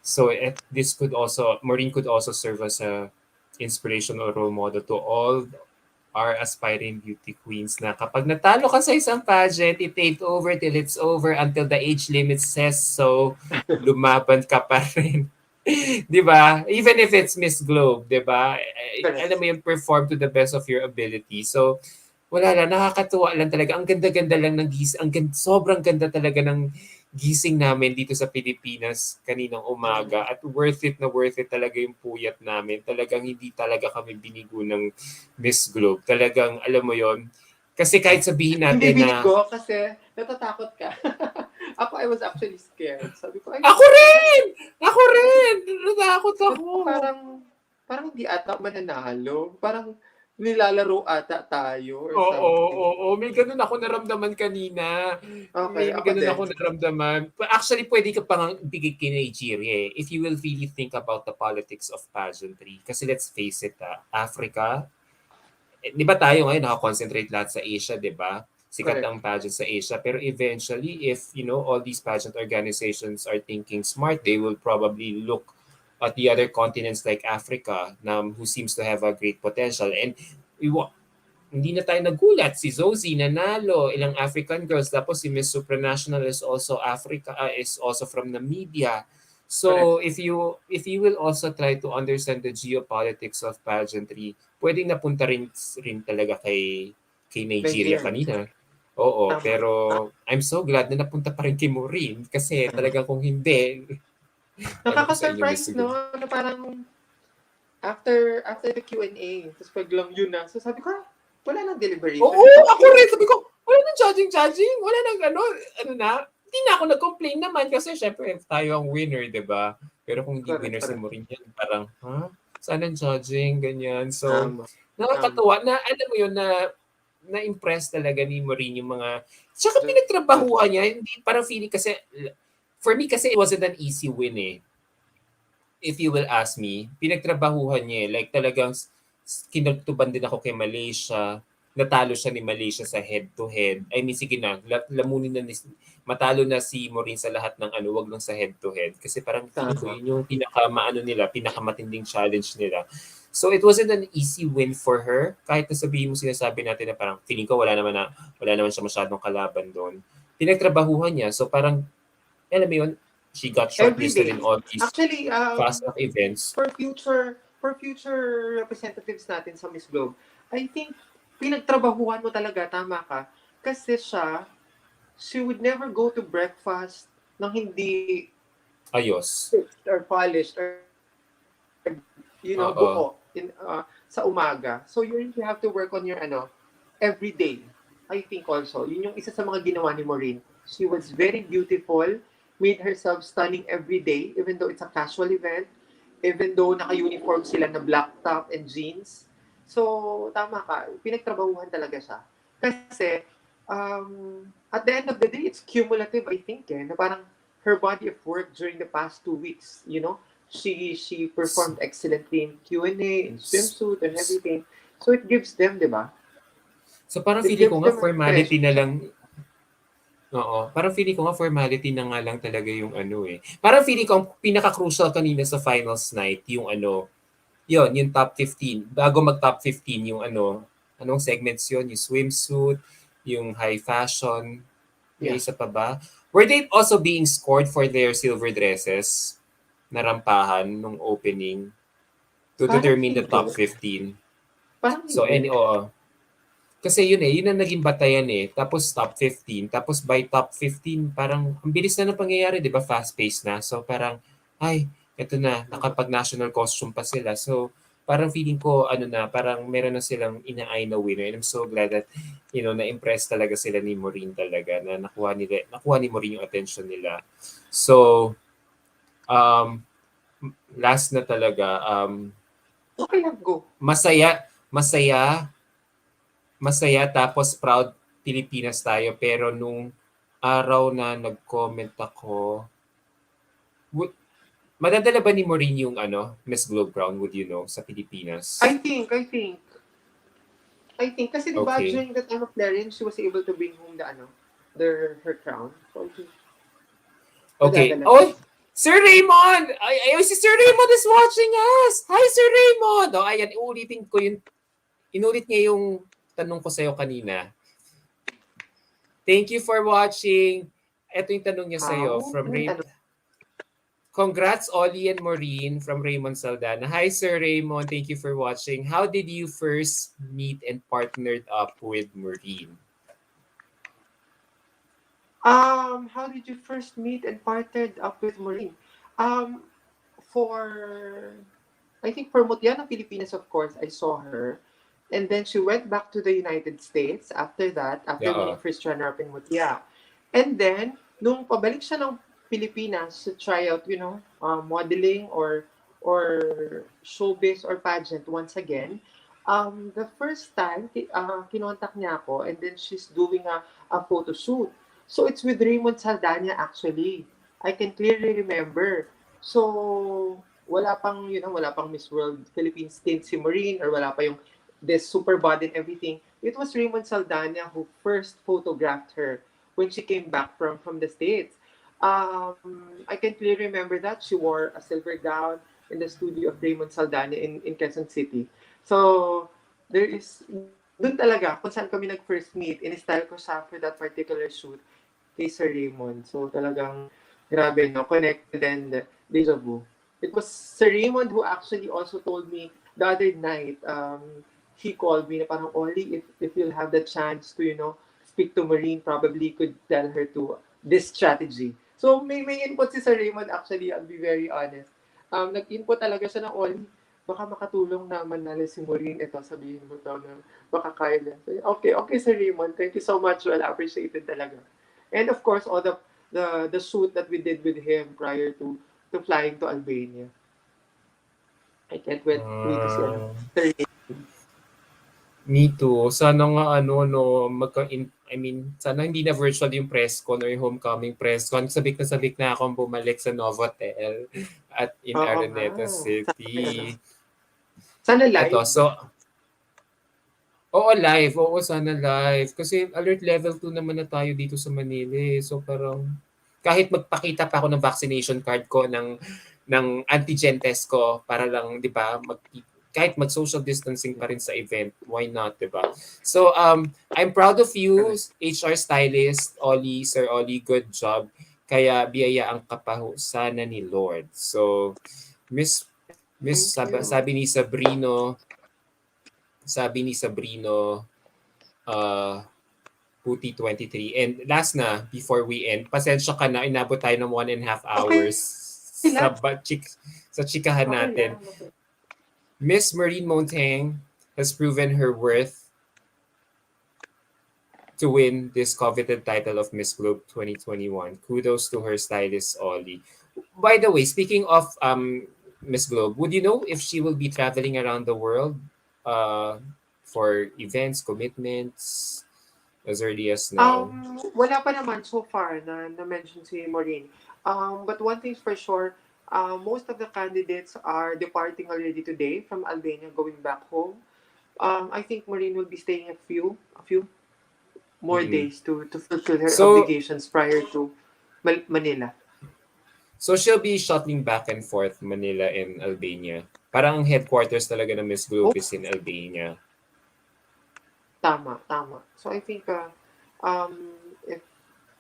So this could also, Maureen could also serve as a inspirational role model to all our aspiring beauty queens na kapag natalo ka sa isang pageant, it ain't over till it's over until the age limit says so, lumaban ka pa rin. 'Di ba? Even if it's Miss Globe, 'di ba? Alam Correct. mo yung perform to the best of your ability. So, wala lang, nakakatuwa lang talaga. Ang ganda-ganda lang ng sobrang ganda talaga ng gising namin dito sa Pilipinas kaninang Mm. umaga at worth it talaga yung puyat namin. Talagang hindi talaga kami binigo ng Miss Globe. Talagang, alam mo yon. Kasi kahit sabihin Hindi natin na, binigo kasi natatakot ka. Ako, I was actually scared. Sabi ko, ay, ako rin! Ako rin! Natakot sabi ako. ko parang hindi ata mananalo. Parang nilalaro ata tayo or Oo, something. oo. May ganun ako naramdaman kanina. Okay, May ako ganun din. ako naramdaman. Actually, pwede ka pang bigay kay Nigeria if you will really think about the politics of pageantry. Kasi let's face it, Africa, di ba tayo ngayon nakakonsentrate lahat sa Asia, di ba? Sikat Correct. ang pageant sa Asia. Pero eventually, if, all these pageant organizations are thinking smart, they will probably look at the other continents like Africa, who seems to have a great potential. And we hindi na tayo nagulat. Si Zozie nanalo, ilang African girls. Tapos si Miss Supranational is also is also from Namibia. Correct. So if you will also try to understand the geopolitics of pageantry, pwedeng napunta rin talaga kay Nigeria Nigeria. kanina. Oo, Tama. pero I'm so glad na napunta pa rin kay Maureen kasi talagang kung hindi, ewan ko sa inyo, Miss Nakaka-surprise, no? Siguro. Na parang after the Q&A, tapos biglang yun na. So sabi ko, wala nang deliberation. Oo, ako Okay na. rin. Sabi ko, wala nang judging. Wala nang ano na. Hindi na ako nag-complain naman kasi syempre tayo ang winner, di ba? Pero kung hindi Correct, winner si correct. Mourinho, parang, ha? Saan ang judging? Ganyan. So, Tama. Tama. nakakatuwa na, alam mo yun, na-impress talaga ni Mourinho yung mga, tsaka Just, pinagtrabahuan niya, hindi, parang feeling kasi, for me kasi it wasn't an easy win eh, if you will ask me, pinagtrabahuhan niya eh. Like talagang kinagtuban din ako kay Malaysia. Natalo siya ni Malaysia sa head-to-head. I mean, sige na, lamunin na matalo na si Maureen sa lahat ng ano, wag lang sa head-to-head. Kasi parang feeling ko tama. yun yung pinakamaano nila, pinakamatinding challenge nila. So it wasn't an easy win for her. Kahit na sabihin mo sinasabi natin na parang feeling ko wala naman siya masyadong kalaban doon. Pinagtrabahuhan niya. So parang, alam mo yun, she got Every shortlisted in day. all these Actually, fast track events. for future representatives natin sa Miss Globe, I think pinagtrabahuhan mo talaga, tama ka. Kasi she would never go to breakfast nang hindi Ayos. fixed or polished or Oo. buo sa umaga. So you really have to work on your every day. I think also, yun yung isa sa mga ginawa ni Maureen. She was very beautiful, made herself stunning every day, even though it's a casual event, even though naka-uniform sila na black top and jeans. So, tama ka, pinagtrabahuhan talaga siya. Kasi, at the end of the day, it's cumulative, I think, na parang her body of work during the past 2 weeks, she S- performed excellently in Q&A, in s- swimsuit, and s- everything. So it gives them, di ba? So parang It feeling ko gives nga them an formality na impression. lang. Oo, parang feeling ko nga formality na nga lang talaga yung ano eh. Parang feeling ko ang pinaka-crucial kanina sa finals night, yung ano, yung top 15. Bago mag-top 15, yung ano, anong segments yun? Yung swimsuit, yung high fashion, may Yeah. isa pa ba? Were they also being scored for their silver dresses na rampahan nung opening to Parang determine the hindi. top 15? Parang So, hindi. oo. Kasi yun ang naging batayan eh. Tapos top 15. Tapos by top 15, parang ang bilis na ng pangyayari, di ba? Fast-paced na. So parang, ay, eto na, Tama. nakapag-national costume pa sila. So, parang feeling ko ano na, parang meron na silang ina-eye na winner. And I'm so glad that, na-impress talaga sila ni Maureen talaga na nakuha ni Maureen yung attention nila. So, um, last na talaga, Okay lang, go. masaya, masaya, masaya tapos proud Pilipinas tayo. Pero nung araw na nag-comment ako, would, madadala ba ni Maureen yung Miss Globe Crown, would you know, sa Pilipinas? I think, kasi di ba Okay. during the time of clearance, she was able to bring home her crown. So, I think, Okay. madadala Oh, niya. Sir Raymond! Si Sir Raymond is watching us! Hi, Sir Raymond! Oh, ayan, inulit niya yung tanong ko sa'yo kanina. Thank you for watching. Ito yung tanong niya sa'yo How? from Anong Ray. tanong? Congrats, Oli and Maureen from Raymond Saldana. Hi, Sir Raymond. Thank you for watching. How did you first meet and partnered up with Maureen? How did you first meet and partnered up with Maureen? Um, for I think for Mutiana Filipinas, of course, I saw her. And then she went back to the United States after that, after winning Oo. first runner-up in Mutia. And then, nung pabalik siya ng Pilipinas to try out, modeling or showbiz or pageant once again, the first time, kinontak niya ako and then she's doing a photo shoot. So it's with Raymond Saldana actually. I can clearly remember. So, wala pang Miss World Philippines stint si Maureen or wala pa yung this super body and everything. It was Raymond Saldana who first photographed her when she came back from the States. I can clearly remember that she wore a silver gown in the studio of Raymond Saldana in Quezon City. So, dun talaga, kung saan kami nag-first meet, in-style ko siya for that particular shoot kay Sir Raymond. So, talagang grabe, no? Connected and deja vu. It was Sir Raymond who actually also told me the other night, he called me na parang, Oli, if you'll have the chance to, speak to Maureen, probably could tell her to this strategy. So, may input si Sir Raymond actually, I'll be very honest. Nag-input talaga siya ng Oli, baka makatulong na manalo si Maureen. Ito, sabihin mo daw na baka kaya na. Okay, okay, Sir Raymond. Thank you so much. Well appreciated talaga. And of course, all the shoot that we did with him prior to flying to Albania. I can't wait to see Uh, Sir. Me too. Sana nga no, I mean, sana hindi na virtual yung press con or yung homecoming press con. Sabik na akong bumalik sa Novotel at in Oo nga. Araneta Sana, ano, City. sana Eto, live. oo, live. Oo, sana live. Kasi alert level 2 naman na tayo dito sa Manila eh. So parang kahit magpakita pa ako ng vaccination card ko ng antigen test ko para lang, 'di ba, kahit mag-social distancing pa rin sa event, why not, 'di ba? So I'm proud of you, Correct. HR stylist Oli, Sir Oli, good job. Kaya biyayaan ka pa ho sana ni Lord. So Miss Thank Miss you. sabi ni Sabrino uh, Puti 23. And last na, before we end, pasensya ka na, inabot tayo ng 1.5 hours Okay sa, lang. sa chikahan Okay natin. lang. Okay. Miss Maureen Montagne has proven her worth to win this coveted title of Miss Globe 2021. Kudos to her stylist, Ollie. By the way, speaking of Miss Globe, would you know if she will be traveling around the world uh, for events, commitments, as early as now? Wala pa naman so far na-mention si Maureen. But one thing's for sure, most of the candidates are departing already today from Albania, going back home. I think Maureen will be staying a few more Mm-mm. days to fulfill her So, obligations prior to Manila. So she'll be shuttling back and forth Manila and Albania. Parang ang headquarters talaga ng Miss Oh, Globe is in Albania. tama, tama. So I think if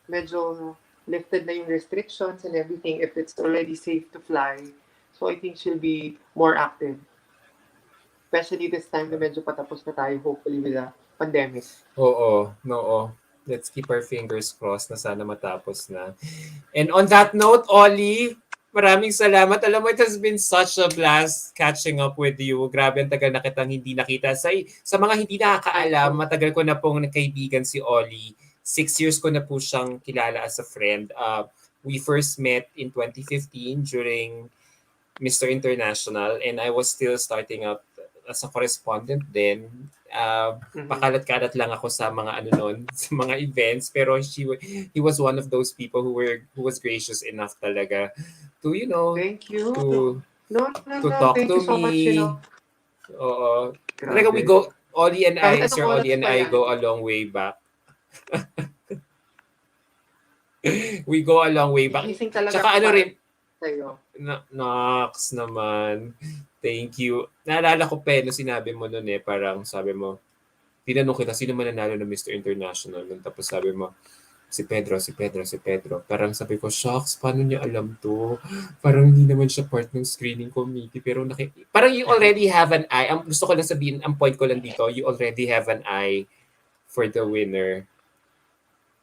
medyo lifted na yung restrictions and everything, if it's already safe to fly, so I think she'll be more active. Especially this time na medyo patapos na tayo, hopefully, with the pandemic. Oo, oo. Let's keep our fingers crossed na sana matapos na. And on that note, Ollie, Maraming salamat. Alam mo, it has been such a blast catching up with you. Grabe, ang tagal na kitang hindi nakita. Sa mga hindi I nakakaalam, know. matagal ko na pong kaibigan si Oli. 6 years ko na po siyang kilala as a friend. We first met in 2015 during Mr. International, and I was still starting out as a correspondent then. Mm-hmm. Pakalat-kalat lang ako sa mga ano noon, sa mga events, pero he was one of those people who was gracious enough talaga to Thank you. to to No. talk Thank you to so much, me. Oo. Talaga we Grabe. go Ollie and Kahit I, anong Sir Ollie oras and pa I yan. go a long way back. We go a long way back. Gigising talaga Tsaka ako ano para rin, sa'yo. Nox naman. Thank you. Naalala ko pa nung sinabi mo noon parang sabi mo, tinanong kita, sino man nanalo ng Mr. International? Nun, tapos sabi mo, si Pedro, si Pedro, si Pedro. Parang sabi ko, shocks, paano niya alam to? Parang hindi naman siya part ng screening committee. Pero parang you already have an eye. Ang gusto ko lang sabihin, ang point ko lang dito, you already have an eye for the winner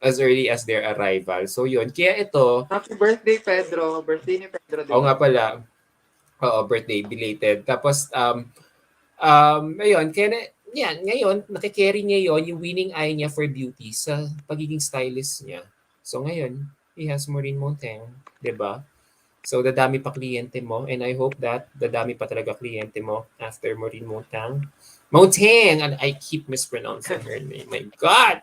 as early as their arrival. So yun. Kaya ito, Happy birthday, Pedro. Birthday ni Pedro, di oo ba? nga pala, oo, birthday, belated. Tapos, ayun, kaya yan, ngayon, nakikerry niya yon yung winning eye niya for beauty sa pagiging stylist niya. So ngayon, he has Maureen Montagne, di ba? So dadami pa kliyente mo, and I hope that dadami pa talaga kliyente mo after Maureen Montagne. Montagne! And I keep mispronouncing her name. My God!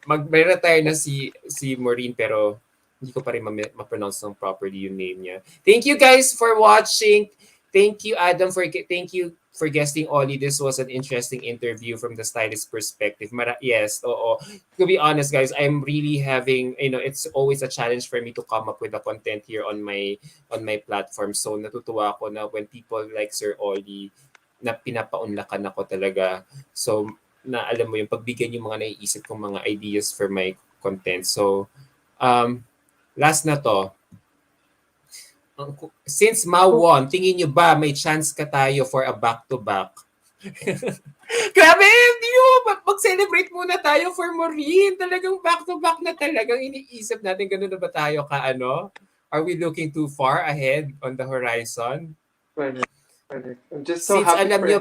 Mag-retire na si Maureen, pero hindi ko pa rin ma-pronounce ng properly yung name niya. Thank you guys for watching. Thank you, Adam, thank you for guesting Ollie. This was an interesting interview from the stylist perspective. Yes, oo. To be honest, guys, I'm really having, it's always a challenge for me to come up with the content here on my platform. So natutuwa ako na when people like Sir Ollie na pinapaunlakan ako talaga. So na alam mo yung pagbigyan yung mga naiisip kong mga ideas for my content. So, last na to. Since Mawon, tingin nyo ba may chance ka tayo for a back-to-back? Grabe, hindi mag-celebrate muna tayo for Maureen. Talagang back-to-back na talagang iniisip natin. Ganun na ba tayo ka? Are we looking too far ahead on the horizon? Correct. Correct. I'm just so Since happy alam for, nyo,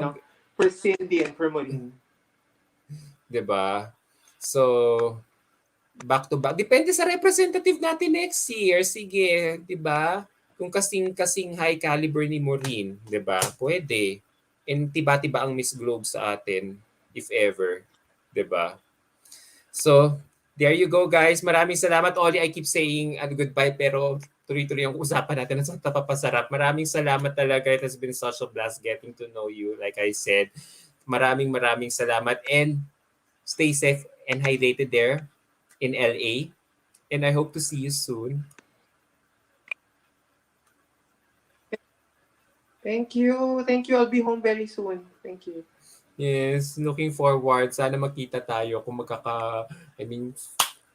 for Cindy and for Maureen. 'di ba? So, back to back. Depende sa representative natin next year. Sige, 'di ba? Kung kasing high caliber ni Maureen, 'di ba? Pwede. And tiba-tiba ang Miss Globe sa atin if ever, 'di ba? So, there you go guys. Maraming salamat Oli. I keep saying goodbye pero tuloy-tuloy ang usapan natin at sa papasarap. Maraming salamat talaga. It has been such a blast getting to know you. Like I said, maraming salamat and stay safe and hydrated there in LA. And I hope to see you soon. Thank you. Thank you. I'll be home very soon. Thank you. Yes, looking forward. Sana makita tayo kung I mean,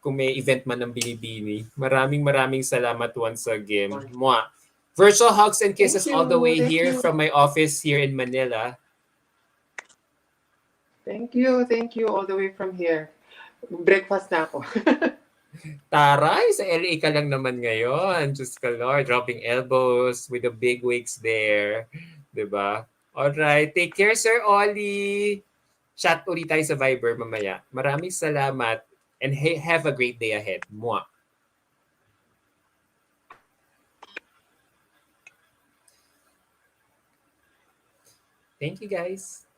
kung may event man ng Binibini. Maraming salamat once again. Mwah! Virtual hugs and Thank kisses all the you. way Thank here you. from my office here in Manila. Thank you. Thank you all the way from here. Breakfast na ako. Taray, sa LA ka lang naman ngayon. Diyos ka Lord, dropping elbows with the big wigs there. 'Di ba? Alright, take care Sir Ollie. Chat ulit tayo sa Viber mamaya. Maraming salamat and have a great day ahead. Mwah! Thank you guys.